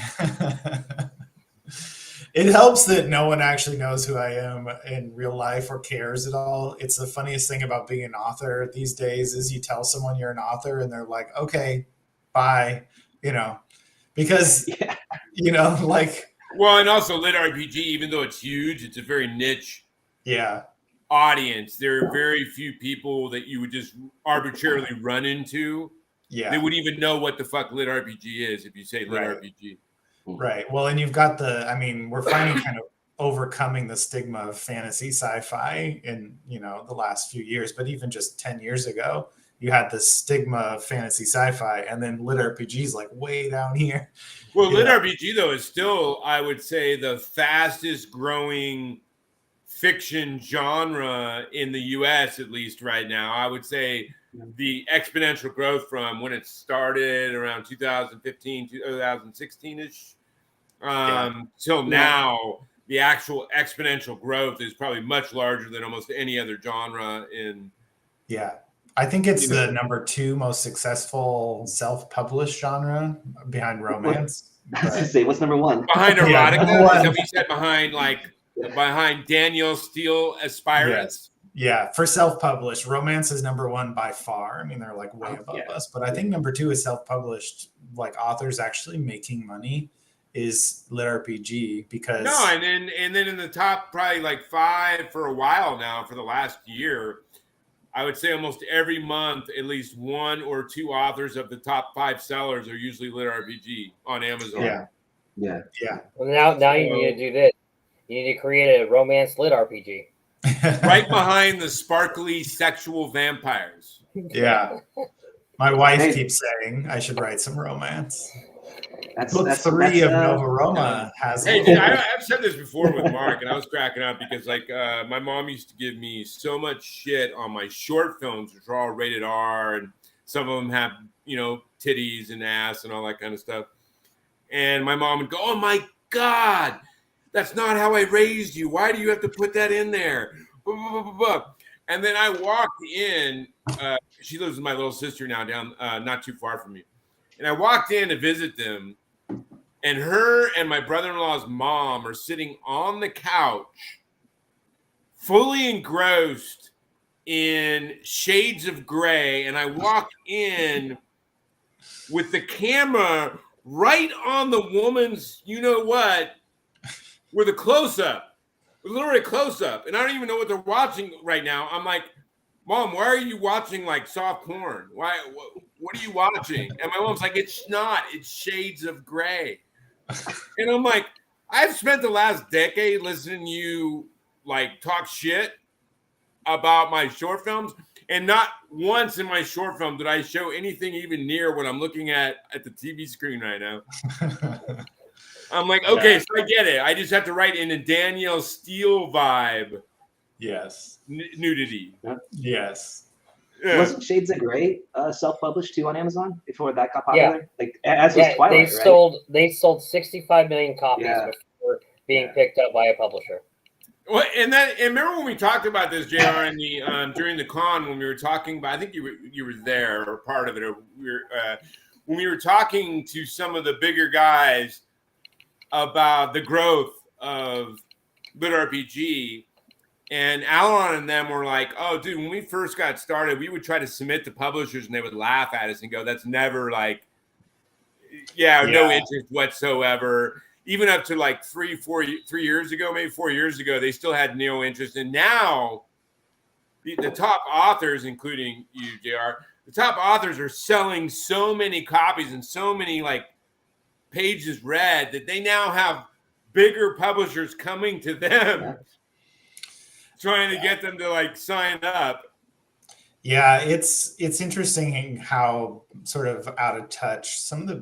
It helps that no one actually knows who I am in real life or cares at all. It's the funniest thing about being an author these days is you tell someone you're an author and they're like, "Okay, bye," because Well, and also lit RPG, even though it's huge, it's a very niche audience. There are very few people that you would just arbitrarily run into. Yeah, they wouldn't even know what the fuck lit RPG is if you say lit RPG. Right. Well, and you've got we're finding kind of overcoming the stigma of fantasy sci-fi in, the last few years, but even just 10 years ago, you had the stigma of fantasy sci-fi, and then lit RPGs like way down here. Well, lit RPG though is still, I would say, the fastest growing fiction genre in the US, at least right now. I would say the exponential growth from when it started around 2015, 2016-ish till now, the actual exponential growth is probably much larger than almost any other genre in. Yeah. I think it's the number 2 most successful self-published genre behind romance. I was gonna say, what's number 1? Behind erotica? Yeah, Is that what you said? Behind Daniel Steele Aspirants? Yeah, for self-published, romance is number 1 by far. I mean, they're like way above us, but I think number 2 is self-published, like authors actually making money, is lit RPG, because and then in the top probably like 5 for a while now, for the last year, I would say almost every month at least 1 or 2 authors of the top 5 sellers are usually lit RPG on Amazon. Yeah. Well, now you need to do this. You need to create a romance lit RPG. Right behind the sparkly sexual vampires. Yeah. My wife keeps saying I should write some romance. Book 3 of Nova Roma has. Hey, I've said this before with Mark, and I was cracking up because, my mom used to give me so much shit on my short films, which are all rated R, and some of them have, titties and ass and all that kind of stuff. And my mom would go, "Oh my God, that's not how I raised you. Why do you have to put that in there?" And then I walked in. She lives with my little sister now down, not too far from me. And I walked in to visit them, and her and my brother-in-law's mom are sitting on the couch, fully engrossed in Shades of Grey. And I walk in with the camera right on the woman's, with a close-up, literally a close-up. And I don't even know what they're watching right now. I'm like, "Mom, why are you watching like soft porn? Why? What are you watching?" And my mom's like, "It's not. It's Shades of Grey." And I'm like, I've spent the last decade listening to you talk shit about my short films, and not once in my short film did I show anything even near what I'm looking at the TV screen right now. I'm like, okay, so I get it. I just have to write in a Danielle Steele vibe. Yes. Nudity. Yes. Yeah. Wasn't Shades of Grey self-published too on Amazon before that got popular? As was Twilight, they sold 65 million copies before being picked up by a publisher. Well, and remember when we talked about this, JR, in the during the con, when we were talking about, I think you were there or part of it, or when we were talking to some of the bigger guys about the growth of lit RPG. And Alon and them were like, "Oh, dude, when we first got started, we would try to submit to publishers and they would laugh at us and go, that's never no interest whatsoever." Even up to 3 years ago, maybe 4 years ago, they still had no interest. And now the top authors, including you, JR, the top authors are selling so many copies and so many pages read that they now have bigger publishers coming to them. Trying to get them to sign up. Yeah, it's interesting how sort of out of touch some of the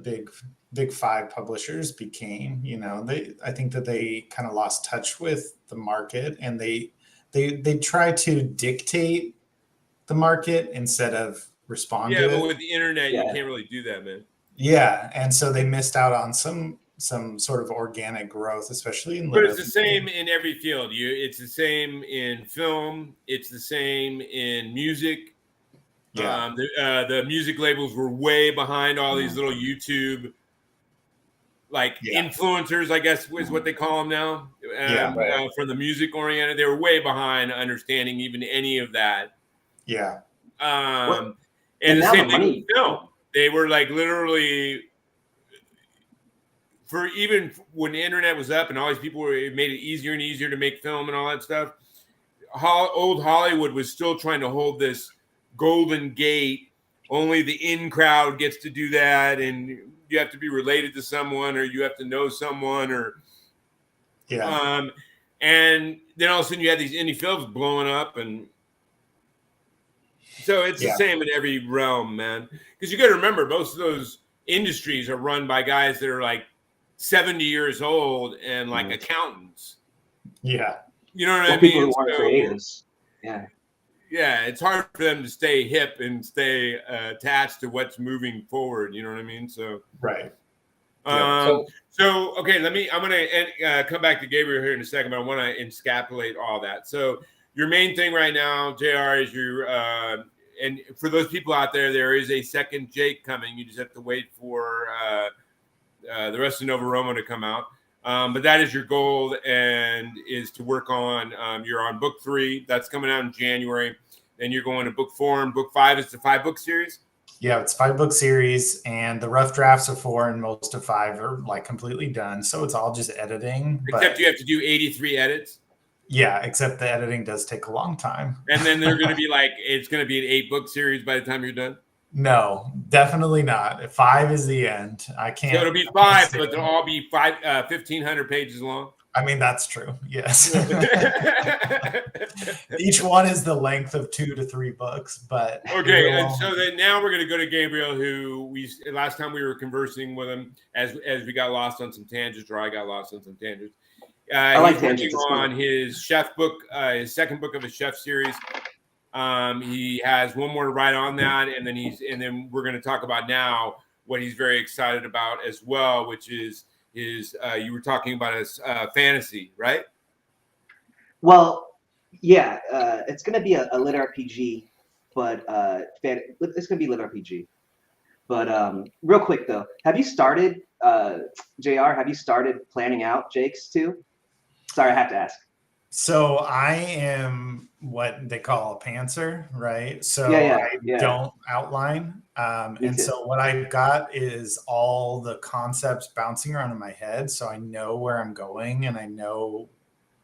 big 5 publishers became. I think that they kind of lost touch with the market, and they try to dictate the market instead of respond to it. Yeah, but with the internet, you can't really do that, man. Yeah, and so they missed out on some sort of organic growth, especially in. But it's the same in every field. It's the same in film. It's the same in music. Yeah. The music labels were way behind all these little YouTube influencers, I guess is what they call them now. For the music oriented, they were way behind understanding even any of that. Yeah. And the same thing with film. They were literally. For even when the internet was up and all these people made it easier and easier to make film and all that stuff, old Hollywood was still trying to hold this golden gate. Only the in crowd gets to do that, and you have to be related to someone, or you have to know someone, or And then all of a sudden you had these indie films blowing up, and so it's the same in every realm, man. Because you got to remember, most of those industries are run by guys that are like 70 years old and like accountants. Yeah. You know what I people mean? who aren't creatives. Yeah. Yeah, it's hard for them to stay hip and stay attached to what's moving forward. You know what I mean? So right. So okay, I'm gonna come back to Gabriel here in a second, but I want to encapsulate all that. So your main thing right now, JR, is your and for those people out there, there is a second Jake coming. You just have to wait for the rest of Nova Roma to come out. But that is your goal, and is to work on. You're on book 3. That's coming out in January. Then you're going to book 4 and book 5. It's a 5-book series. Yeah, it's 5-book series, and the rough drafts of 4 and most of 5 are like completely done. So it's all just editing. Except you have to do 83 edits. Yeah, except the editing does take a long time. And then they're going to be like, it's going to be an 8-book series by the time you're done. No, definitely not. 5 is the end. I can't. So it'll be 5, but they'll all be 1,500 pages long. I mean, that's true. Yes. Each one is the length of 2 to 3 books, but okay. And so then now we're going to go to Gabriel, who last time we were conversing with him as we got lost on some tangents, or I got lost on some tangents. I like he's tangents. working on his chef book, his second book of his chef series. He has one more to write on that, and then we're going to talk about now what he's very excited about as well, which is his you were talking about his fantasy, right? Well, yeah, it's going to be a lit RPG, but it's going to be lit RPG. But real quick though, have you started, JR? Have you started planning out Jake's too? Sorry, I have to ask. So I am what they call a pantser, right? So I don't outline. And so what I've got is all the concepts bouncing around in my head. So I know where I'm going, and I know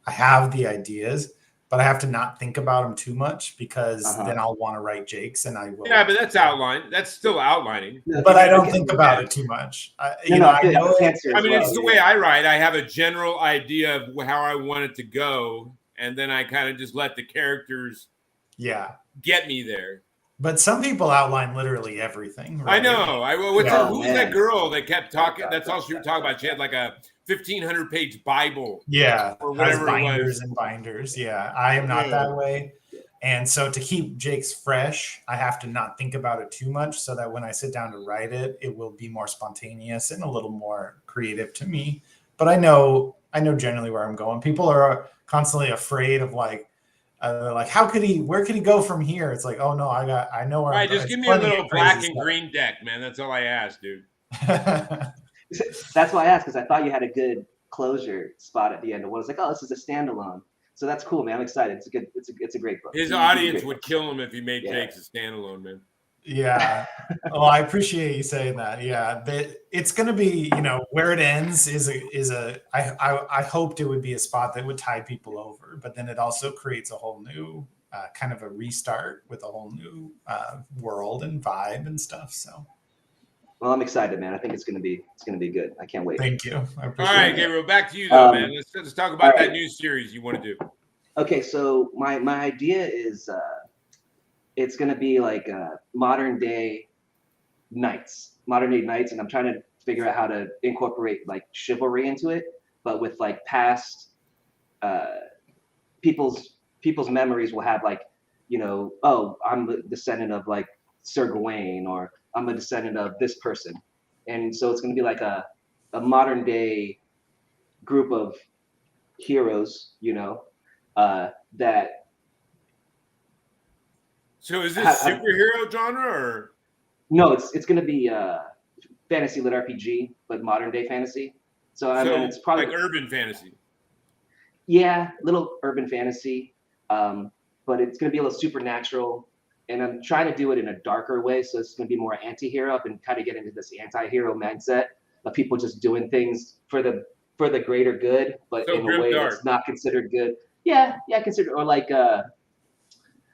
I have the ideas, but I have to not think about them too much, because then I'll want to write Jake's, and I will. Yeah, but that's outline. That's still outlining. But I don't think about it too much. I know it's the way I write. I have a general idea of how I want it to go, and then I kind of just let the characters get me there. But some people outline literally everything. Right? I know. Who's that girl that kept talking? That's all she would talk about. She had like a 1,500-page Bible. Yeah. Or whatever binders it was. And binders. Yeah. I am not that way. And so to keep Jake's fresh, I have to not think about it too much, so that when I sit down to write it, it will be more spontaneous and a little more creative to me. But I know generally where I'm going. People are constantly afraid of like where could he go from here? It's like, oh no, I know where. All right, just give me a little black and green deck, man. That's all I asked, dude. That's why I asked, because I thought you had a good closure spot at the end. It was like, oh, this is a standalone. So that's cool, man. I'm excited. It's a great book. His audience would kill him if he made Jake's a standalone, man. Yeah. Well, I appreciate you saying that. Yeah. It's going to be, where it ends I hoped it would be a spot that would tide people over, but then it also creates a whole new kind of a restart with a whole new world and vibe and stuff. So. Well, I'm excited, man. I think it's gonna be good. I can't wait. Thank you. All right, Gabriel, back to you though, man. Let's talk about that new series you want to do. Okay, so my idea is it's gonna be like modern day knights, and I'm trying to figure out how to incorporate like chivalry into it, but with like past people's memories will have like, oh, I'm the descendant of like Sir Gawain, or I'm a descendant of this person. And so it's going to be like a modern day group of heroes, that. So is this superhero genre, or? No, it's going to be fantasy lit RPG, but modern day fantasy. So I mean, it's probably like urban fantasy. Yeah, little urban fantasy, but it's going to be a little supernatural. And I'm trying to do it in a darker way, so it's going to be more anti-hero and kind of get into this anti-hero mindset of people just doing things for the greater good, but in a way that's not considered good. Yeah, considered, or like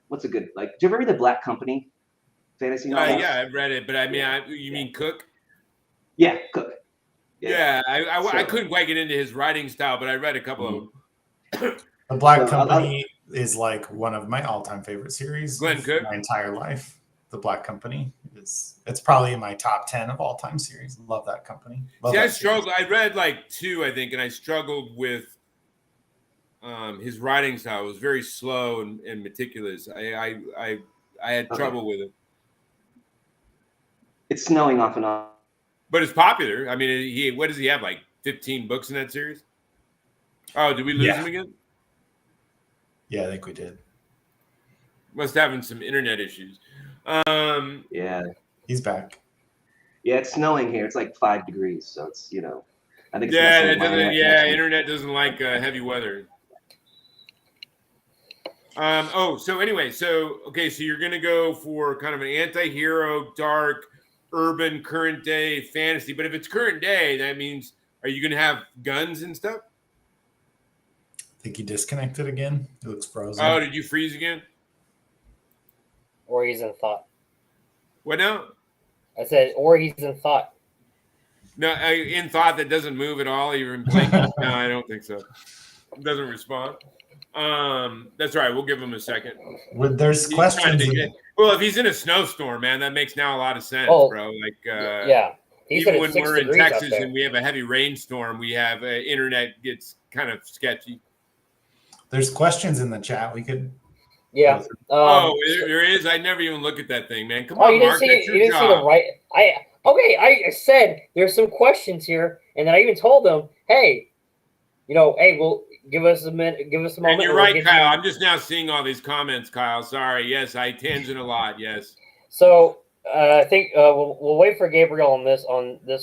what's a good, like? Do you ever read the Black Company fantasy novel? Yeah, I've read it, but I mean, you mean Cook? Yeah, Cook. Yeah, I couldn't quite get into his writing style, but I read a couple of them. The Black So Company is like one of my all-time favorite series Glenn of Cook? my entire life. The Black Company it's probably in my top 10 of all-time series. Love that company. Love See, I that series. struggled. I read like 2, I think, and I struggled with his writing style. It was very slow and meticulous. I had trouble with it. it's snowing off and on. But it's popular. I mean, what does he have? Like 15 books in that series? Oh, did we lose him again? Yeah, I think we did. Must having some internet issues. Yeah. He's back. Yeah, it's snowing here. It's like 5 degrees, so it's I think it's Yeah, messing with my internet connection. internet doesn't like heavy weather. So anyway, so you're gonna go for kind of an anti-hero, dark, urban, current day fantasy. But if it's current day, that means are you gonna have guns and stuff? I think he disconnected again. He looks frozen. Oh, did you freeze again? Or he's in thought. What now? I said, or he's in thought. No, in thought that doesn't move at all. You're in blanket. No, I don't think so. It doesn't respond. That's right. We'll give him a second. There's questions. Well, if he's in a snowstorm, man, that makes now a lot of sense, bro. Like, yeah. Even when we're in Texas and we have a heavy rainstorm, we have internet gets kind of sketchy. There's questions in the chat. We could. Yeah. There is. I never even look at that thing, man. Come on, you didn't Mark. see the right. I said there's some questions here, and then I even told them, hey, well, give us a minute, give us a moment. And you're right, Kyle. I'm just now seeing all these comments, Kyle. Sorry. Yes, I tangent a lot. Yes. So I think we'll wait for Gabriel on this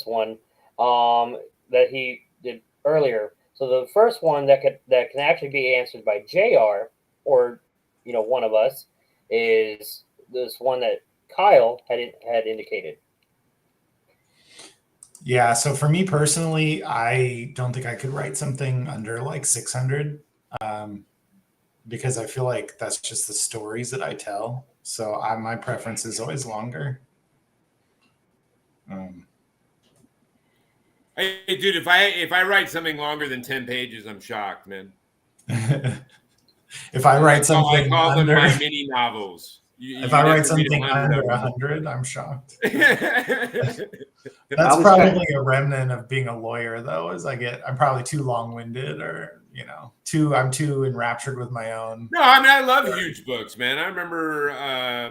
one that he did earlier. So the first one that can actually be answered by JR or one of us is this one that Kyle had indicated. Yeah, so for me personally, I don't think I could write something under like 600 because I feel like that's just the stories that I tell. So my preference is always longer. Hey, dude, if I write something longer than 10 pages, I'm shocked, man. If I write something I call under, them my mini novels. If I write something under 100, I'm shocked. That's probably a remnant of being a lawyer, though, as I'm probably too long-winded or, I'm too enraptured with my own. No, I mean, I love huge books, man. I remember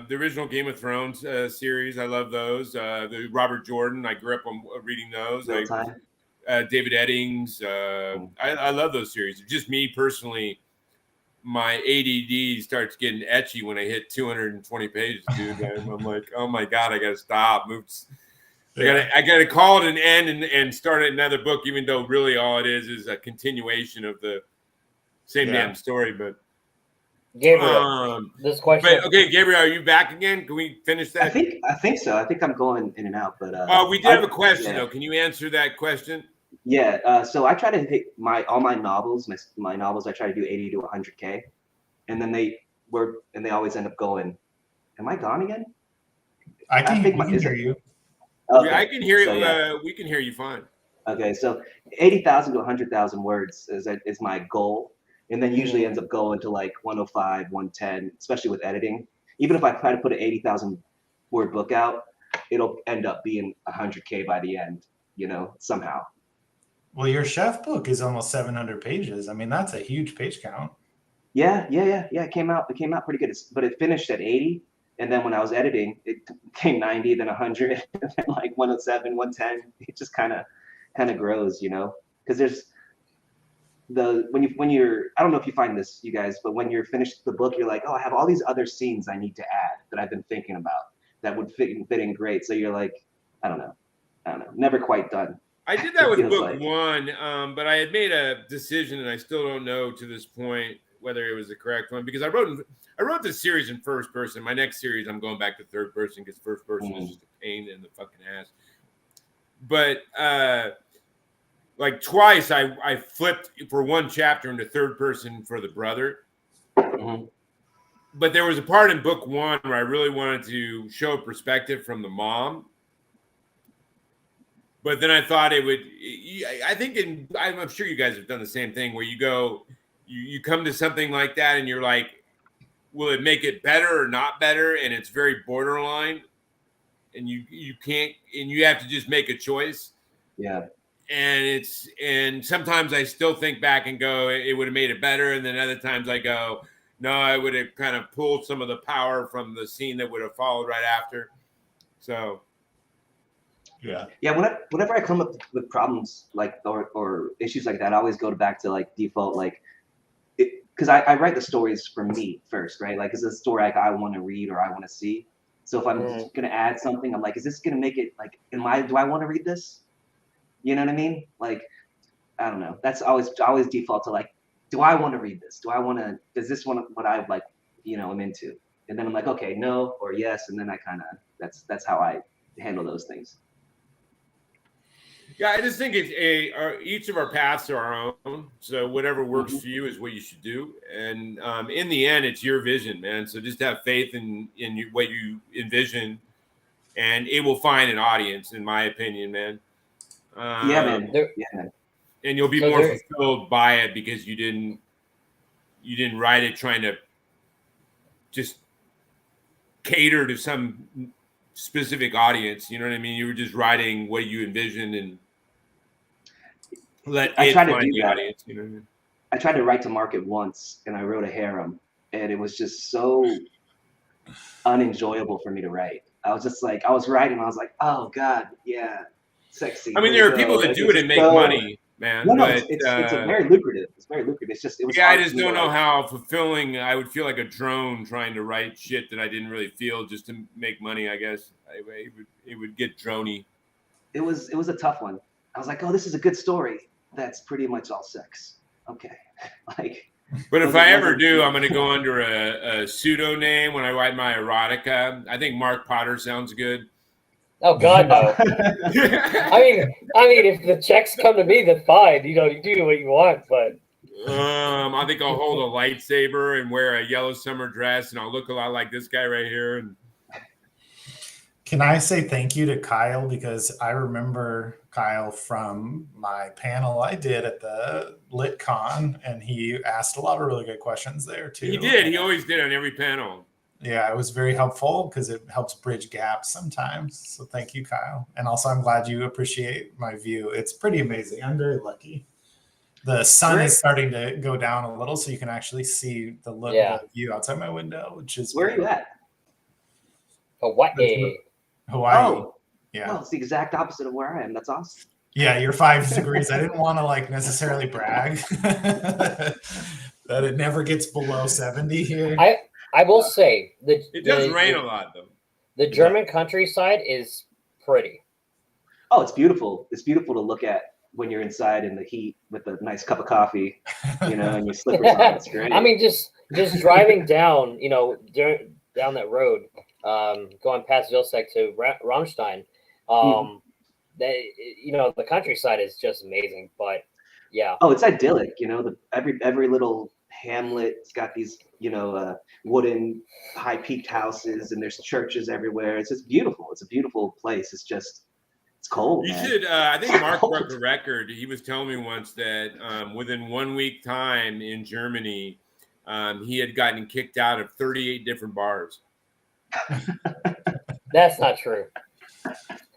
the original Game of Thrones series. I love those. The Robert Jordan, I grew up on reading those. David Eddings. I love those series. Just me personally, my ADD starts getting etchy when I hit 220 pages, dude. I'm like, oh my God, I got to stop. I got to call it an end and start another book, even though really all it is a continuation of the same damn story. But Gabriel, this question. But, okay, Gabriel, are you back again? Can we finish that? I think so. I think I'm going in and out, but we did have a question though. Can you answer that question? Yeah. So I try to hit all my novels. My novels, I try to do 80 to 100K, and then they always end up going. Am I gone again? I can hear you. Okay. I can hear you. So, we can hear you fine. Okay, so 80,000 to 100,000 words is my goal, and then usually ends up going to like 105, 110, especially with editing. Even if I try to put an 80,000 word book out, it'll end up being 100K by the end, somehow. Well, your chef book is almost 700 pages. I mean, that's a huge page count. Yeah. It came out pretty good, but it finished at 80. And then when I was editing, it came 90, then 100, and then like 107, 110. It just kind of grows, because there's when you're, I don't know if you find this, you guys, but when you're finished the book, you're like, oh, I have all these other scenes I need to add that I've been thinking about that would fit in great. So you're like, I don't know, never quite done. I did that with book one, but I had made a decision, and I still don't know to this point whether it was the correct one, because I wrote this series in first person. My next series, I'm going back to third person because first person is just a pain in the fucking ass. But like twice, I flipped for one chapter into third person for the brother. Mm-hmm. But there was a part in book one where I really wanted to show a perspective from the mom. But then I thought it would. I think I'm sure you guys have done the same thing where you go. you come to something like that and you're like, will it make it better or not better? And it's very borderline, and you can't, and you have to just make a choice. Yeah. And sometimes I still think back and go, it would have made it better. And then other times I go, no, I would have kind of pulled some of the power from the scene that would have followed right after. So Yeah. Whenever I come up with problems like or issues like that, I always go back to like default, like, because I write the stories for me first, right? Like, is this a story like I want to read or I want to see? So if I'm gonna add something, I'm like, is this gonna make it like, do I want to read this? You know what I mean? Like, I don't know. That's always default to like, do I want to read this? Is this one what I like, I'm into? And then I'm like, okay, no or yes, and then I kind of that's how I handle those things. Yeah, I just think each of our paths are our own. So whatever works for you is what you should do. And in the end, it's your vision, man. So just have faith in what you envision, and it will find an audience, in my opinion, man. Yeah, man. And you'll be more fulfilled by it because you didn't write it trying to just cater to some specific audience. You know what I mean? You were just writing what you envisioned and let it find the audience. You know what I mean? I tried to write to market once, and I wrote a harem, and it was just so unenjoyable for me to write. I was just like, I was writing, I was like, oh God, yeah, sexy. I mean, there are people that do it and make money, man. No, it's a very lucrative. It's very lucrative. It was. Yeah, I just don't know how fulfilling I would feel like a drone trying to write shit that I didn't really feel just to make money. I guess it would get droney. It was a tough one. I was like, oh, this is a good story. That's pretty much all sex. Okay, like. But if I ever do, I'm going to go under a pseudonym when I write my erotica. I think Mark Potter sounds good. Oh God, no! I mean, if the checks come to me, then fine. You do what you want, but I think I'll hold a lightsaber and wear a yellow summer dress, and I'll look a lot like this guy right here. And can I say thank you to Kyle, because I remember Kyle from my panel I did at the LitCon, and he asked a lot of really good questions there too. He did. He always did on every panel. Yeah, it was very helpful because it helps bridge gaps sometimes. So thank you, Kyle. And also, I'm glad you appreciate my view. It's pretty amazing. I'm very lucky. The sun is starting to go down a little, so you can actually see the view outside my window, which is where are you at? Hawaii. Oh, yeah. Well, it's the exact opposite of where I am. That's awesome. Yeah, you're 5 degrees. I didn't want to necessarily brag that it never gets below 70 here. I will say it does rain a lot though. The German countryside is pretty. Oh, it's beautiful. It's beautiful to look at when you're inside in the heat with a nice cup of coffee, and your slippers on. It's great. I mean, just driving down, down that road, going past Vilseck to Rammstein, the countryside is just amazing. But yeah. Oh, it's idyllic. Every little hamlet's got these, wooden high-peaked houses, and there's churches everywhere. It's just beautiful. It's a beautiful place. It's cold. You should. I think Mark broke a record. He was telling me once that within 1 week time in Germany, he had gotten kicked out of 38 different bars. That's not true.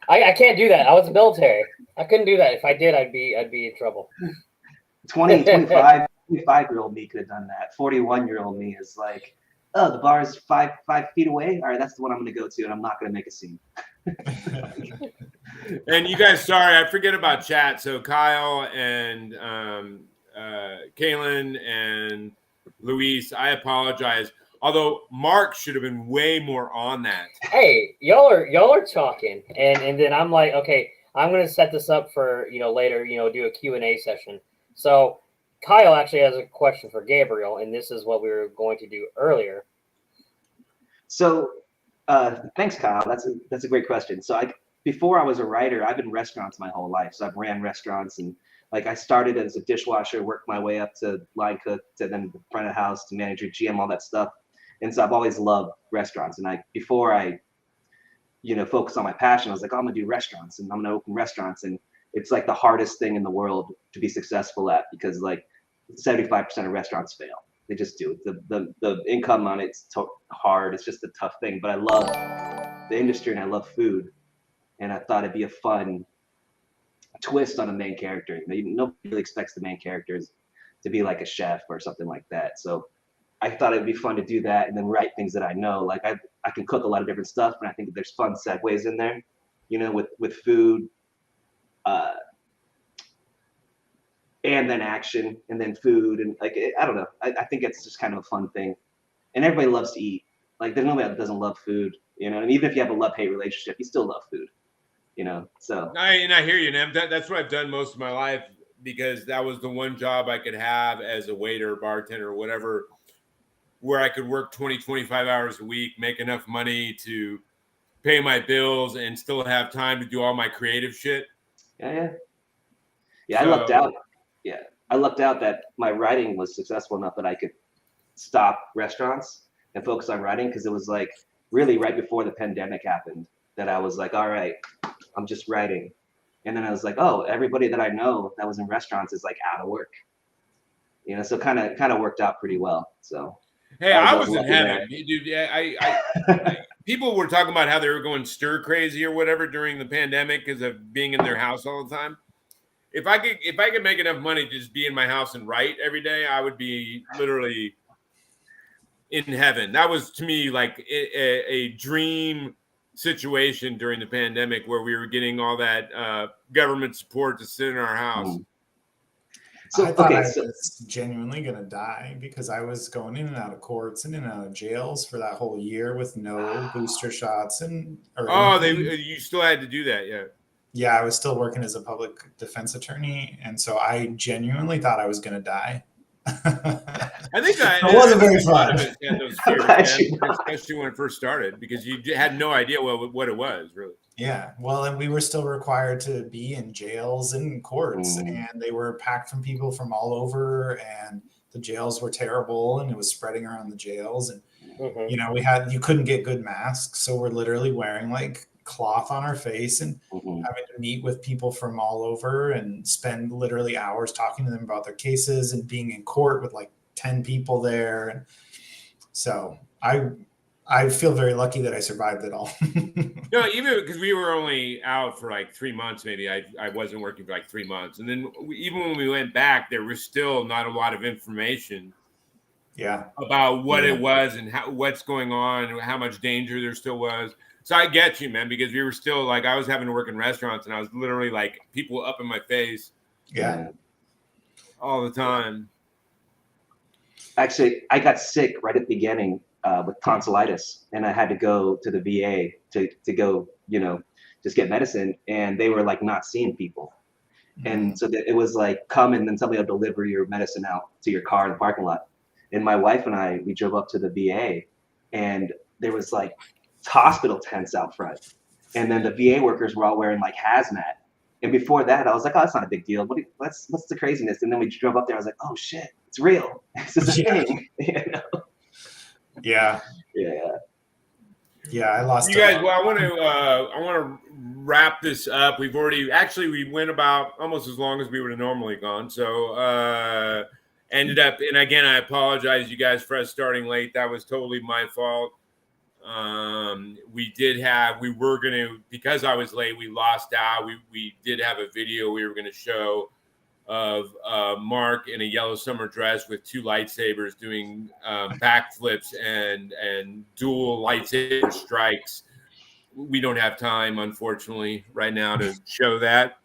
I can't do that. I was military. I couldn't do that. If I did, I'd be in trouble. 25-year-old me could have done that. 41-year-old me is like, oh, the bar is 5 feet away. All right, that's the one I'm going to go to, and I'm not going to make a scene. And you guys, sorry, I forget about chat. So Kyle and Kaylin and Luis, I apologize. Although Mark should have been way more on that. Hey, y'all are talking, and then I'm like, okay, I'm going to set this up for later, do a Q&A session. So Kyle actually has a question for Gabriel, and this is what we were going to do earlier. So, thanks, Kyle. That's a great question. So before I was a writer, I've been in restaurants my whole life. So I've ran restaurants, and I started as a dishwasher, worked my way up to line cook, to then the front of the house, to manager, GM, all that stuff. And so I've always loved restaurants. And before I focus on my passion, I was like, oh, I'm gonna do restaurants, and I'm gonna open restaurants. And it's the hardest thing in the world to be successful at, because 75% of restaurants fail. They just do. The income on it's hard. It's just a tough thing. But I love the industry and I love food, and I thought it'd be a fun twist on a main character. Nobody really expects the main characters to be like a chef or something like that. So I thought it'd be fun to do that and then write things that I know. Like I can cook a lot of different stuff, and I think there's fun segues in there, with food, and then action, and then food, and like I don't know. I think it's just kind of a fun thing, and everybody loves to eat. Like there's nobody that doesn't love food, and even if you have a love-hate relationship, you still love food, So I hear you, and that's what I've done most of my life, because that was the one job I could have as a waiter, bartender, whatever, where I could work 20, 25 hours a week, make enough money to pay my bills and still have time to do all my creative shit. Yeah. I lucked out. Yeah, I lucked out that my writing was successful enough that I could stop restaurants and focus on writing, because it was like really right before the pandemic happened that I was like, all right, I'm just writing. And then I was like, oh, everybody that I know that was in restaurants is like out of work. So kind of worked out pretty well. So hey, I was in heaven, dude. Yeah, I people were talking about how they were going stir crazy or whatever during the pandemic because of being in their house all the time. If I could make enough money to just be in my house and write every day, I would be literally in heaven. That was to me like a dream situation during the pandemic, where we were getting all that government support to sit in our house. So I thought I was genuinely going to die, because I was going in and out of courts and in and out of jails for that whole year with no booster shots you still had to do that, yeah. Yeah, I was still working as a public defense attorney, and so I genuinely thought I was going to die. I think it wasn't very fun. Had those fears, especially when it first started, because you had no idea what it was, really. Yeah, well, and we were still required to be in jails and courts, and they were packed from people from all over, and the jails were terrible, and it was spreading around the jails, and you couldn't get good masks, so we're literally wearing like cloth on our face and having to meet with people from all over and spend literally hours talking to them about their cases and being in court with like 10 people there. And so I feel very lucky that I survived it all. No, even because we were only out for like 3 months, maybe I wasn't working for like 3 months. And then even when we went back, there was still not a lot of information about what it was and what's going on and how much danger there still was. So I get you, man, because we were still like, I was having to work in restaurants and I was literally like people up in my face. Yeah. All the time. Actually, I got sick right at the beginning with tonsillitis, and I had to go to the VA to go, just get medicine. And they were like not seeing people. And so it was like, come and then somebody will deliver your medicine out to your car in the parking lot. And my wife and I, we drove up to the VA, and there was like hospital tents out front, and then the VA workers were all wearing like hazmat. And before that, I was like, oh, that's not a big deal. What's the craziness? And then we drove up there. I was like, oh shit, it's real. This is a thing. Yeah. I lost you guys. Well, I want to wrap this up. We went about almost as long as we would have normally gone. So ended up, and again, I apologize, you guys, for us starting late. That was totally my fault. We were going to, because I was late, we lost out. We did have a video we were going to show of Mark in a yellow summer dress with 2 lightsabers doing backflips and dual lightsaber strikes. We don't have time, unfortunately, right now to show that.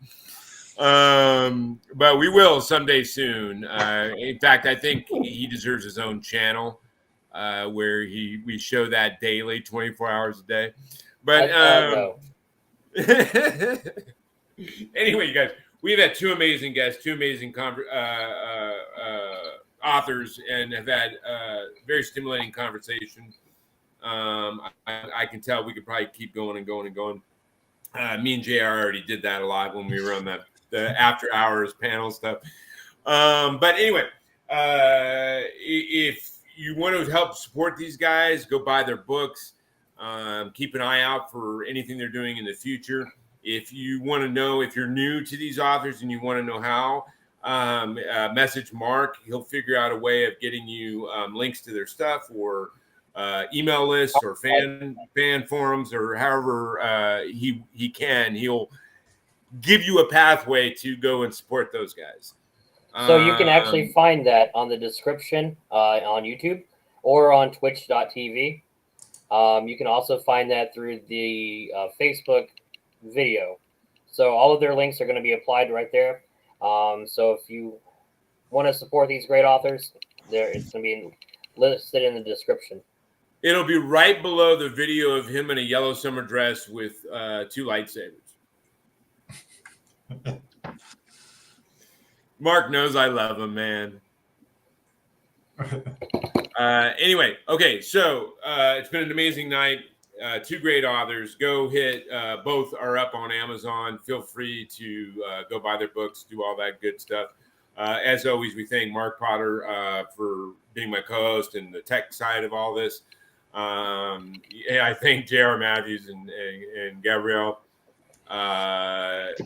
But we will someday soon. In fact, I think he deserves his own channel. Where we show that daily, 24 hours a day. But anyway, you guys, we've had 2 amazing guests, 2 amazing authors, and have had very stimulating conversation. I can tell we could probably keep going and going and going. Me and JR already did that a lot when we were on the after hours panel stuff. But anyway, if you want to help support these guys, go buy their books. Keep an eye out for anything they're doing in the future. If you want to know, if you're new to these authors and you want to know how, message Mark. He'll figure out a way of getting you links to their stuff or email lists or fan forums or however he can. He'll give you a pathway to go and support those guys. So you can actually find that on the description on YouTube or on twitch.tv. You can also find that through the Facebook video. So all of their links are going to be applied right there. So if you want to support these great authors, it's going to be listed in the description. It'll be right below the video of him in a yellow summer dress with 2 lightsabers. Mark knows I love him, man. Anyway, okay, so it's been an amazing night. 2 great authors. Go hit, both are up on Amazon. Feel free to go buy their books, do all that good stuff. As always, we thank Mark Potter for being my co-host and the tech side of all this. I thank J.R. Mathews and Gabriel.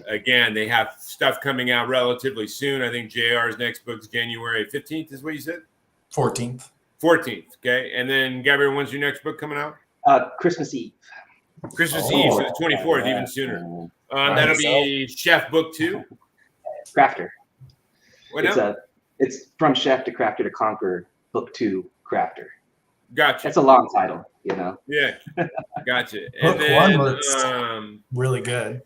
Again, they have stuff coming out relatively soon. I think JR's next book's January 15th is what you said? 14th. 14th, okay. And then, Gabriel, when's your next book coming out? Christmas Eve. Christmas Eve, so the 24th, even sooner. That'll be Chef Book 2? Crafter. What now? It's From Chef to Crafter to Conqueror, Book 2, Crafter. Gotcha. That's a long title, you know? Yeah, gotcha. Book And then, 1 looks really good.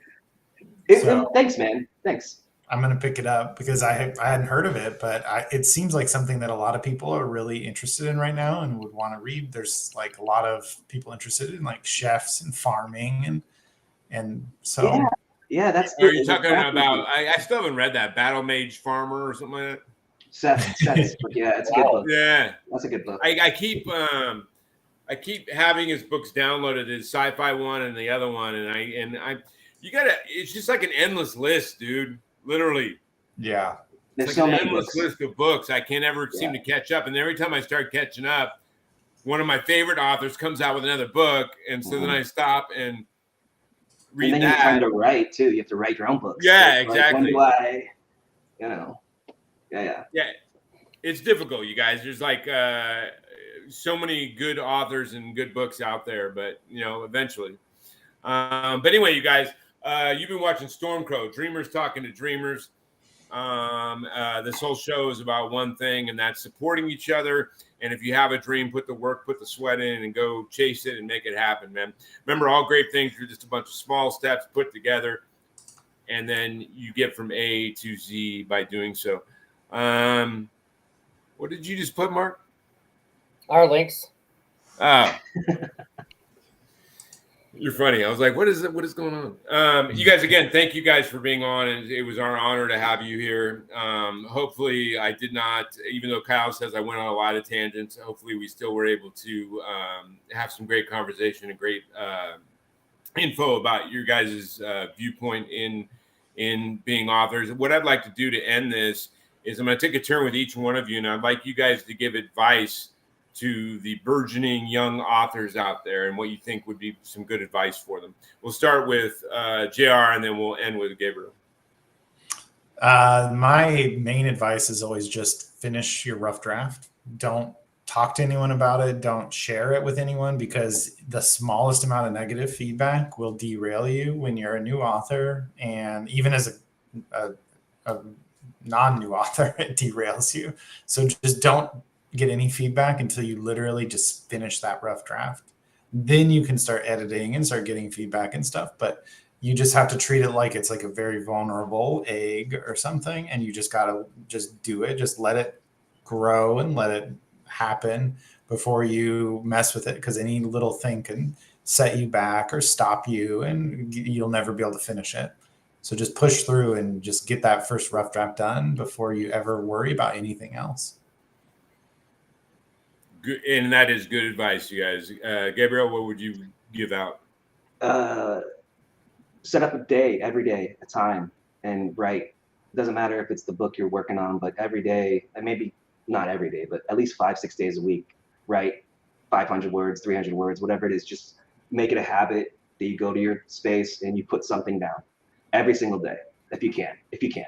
Thanks, man. Thanks. I'm going to pick it up because I hadn't heard of it, but it seems like something that a lot of people are really interested in right now and would want to read. There's like a lot of people interested in like chefs and farming and so. Yeah, that's. Are you talking about? I still haven't read that Battle Mage Farmer or something like that. Seth's book. Yeah, it's a good book. Yeah, that's a good book. I keep having his books downloaded. His sci-fi one and the other one, and I you gotta. It's just like an endless list, dude. Literally. Yeah. There's like so an many endless books. list of books. I can't ever seem to catch up. And every time I start catching up, one of my favorite authors comes out with another book, and so then I stop and read and then that. You have time to write too. You have to write your own books. Yeah, it's exactly. Like, when do I, Yeah. It's difficult, you guys. There's like so many good authors and good books out there, but eventually. But anyway, you guys, you've been watching Stormcrow, Dreamers Talking to Dreamers. This whole show is about one thing, and that's supporting each other. And if you have a dream, put the work, put the sweat in, and go chase it and make it happen, man. Remember, all great things are just a bunch of small steps put together, and then you get from A to Z by doing so. What did you just put, Mark? Our links. Oh. You're funny. I was like, what is it? What is going on? You guys, again, thank you guys for being on. And it was our honor to have you here. Hopefully I did not, even though Kyle says I went on a lot of tangents, hopefully we still were able to have some great conversation and great info about your guys' viewpoint in being authors. What I'd like to do to end this is I'm going to take a turn with each one of you, and I'd like you guys to give advice to the burgeoning young authors out there and what you think would be some good advice for them. We'll start with JR, and then we'll end with Gabriel. My main advice is always just finish your rough draft. Don't talk to anyone about it. Don't share it with anyone, because the smallest amount of negative feedback will derail you when you're a new author. And even as a non-new author, it derails you. So just don't get any feedback until you literally just finish that rough draft. Then you can start editing and start getting feedback and stuff. But you just have to treat it like it's like a very vulnerable egg or something. And you just got to just do it. Just let it grow and let it happen before you mess with it. Because any little thing can set you back or stop you, and you'll never be able to finish it. So just push through and just get that first rough draft done before you ever worry about anything else. Good, and that is good advice, you guys. Gabriel, what would you give out? Set up a day, every day, a time, and write. It doesn't matter if it's the book you're working on, but every day, and maybe not every day, but at least 5-6 days a week, write 500 words, 300 words, whatever it is. Just make it a habit that you go to your space and you put something down every single day, if you can.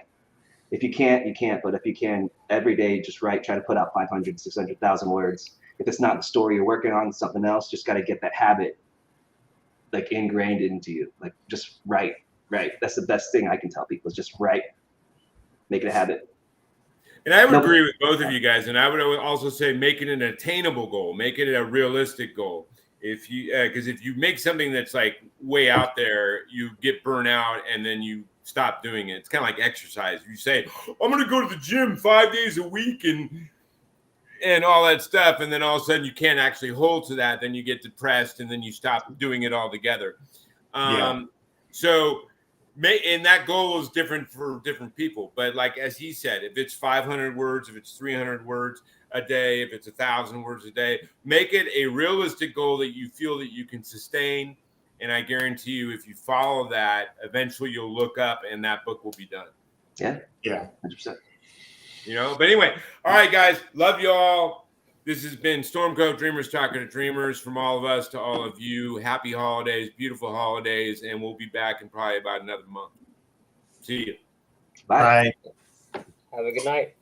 If you can't, you can't. But if you can, every day, just write. Try to put out 500, 600,000 words. If it's not the story you're working on, something else, just got to get that habit like ingrained into you. Like just write. That's the best thing I can tell people is just write. Make it a habit. And I would agree with both of you guys. And I would also say make it an attainable goal, make it a realistic goal. If you, because if you make something that's like way out there, you get burnt out and then you stop doing it. It's kind of like exercise. You say, I'm going to go to the gym 5 days a week and all that stuff. And then all of a sudden you can't actually hold to that. Then you get depressed and then you stop doing it altogether. So, and that goal is different for different people. But like, as he said, if it's 500 words, if it's 300 words a day, if it's 1,000 words a day, make it a realistic goal that you feel that you can sustain. And I guarantee you, if you follow that, eventually you'll look up and that book will be done. Yeah. 100%. You know, but anyway, all right, guys, love you all. This has been Stormcoat Dreamers talking to dreamers. From all of us to all of you, happy holidays, beautiful holidays, and we'll be back in probably about another month. See you. Bye. Have a good night.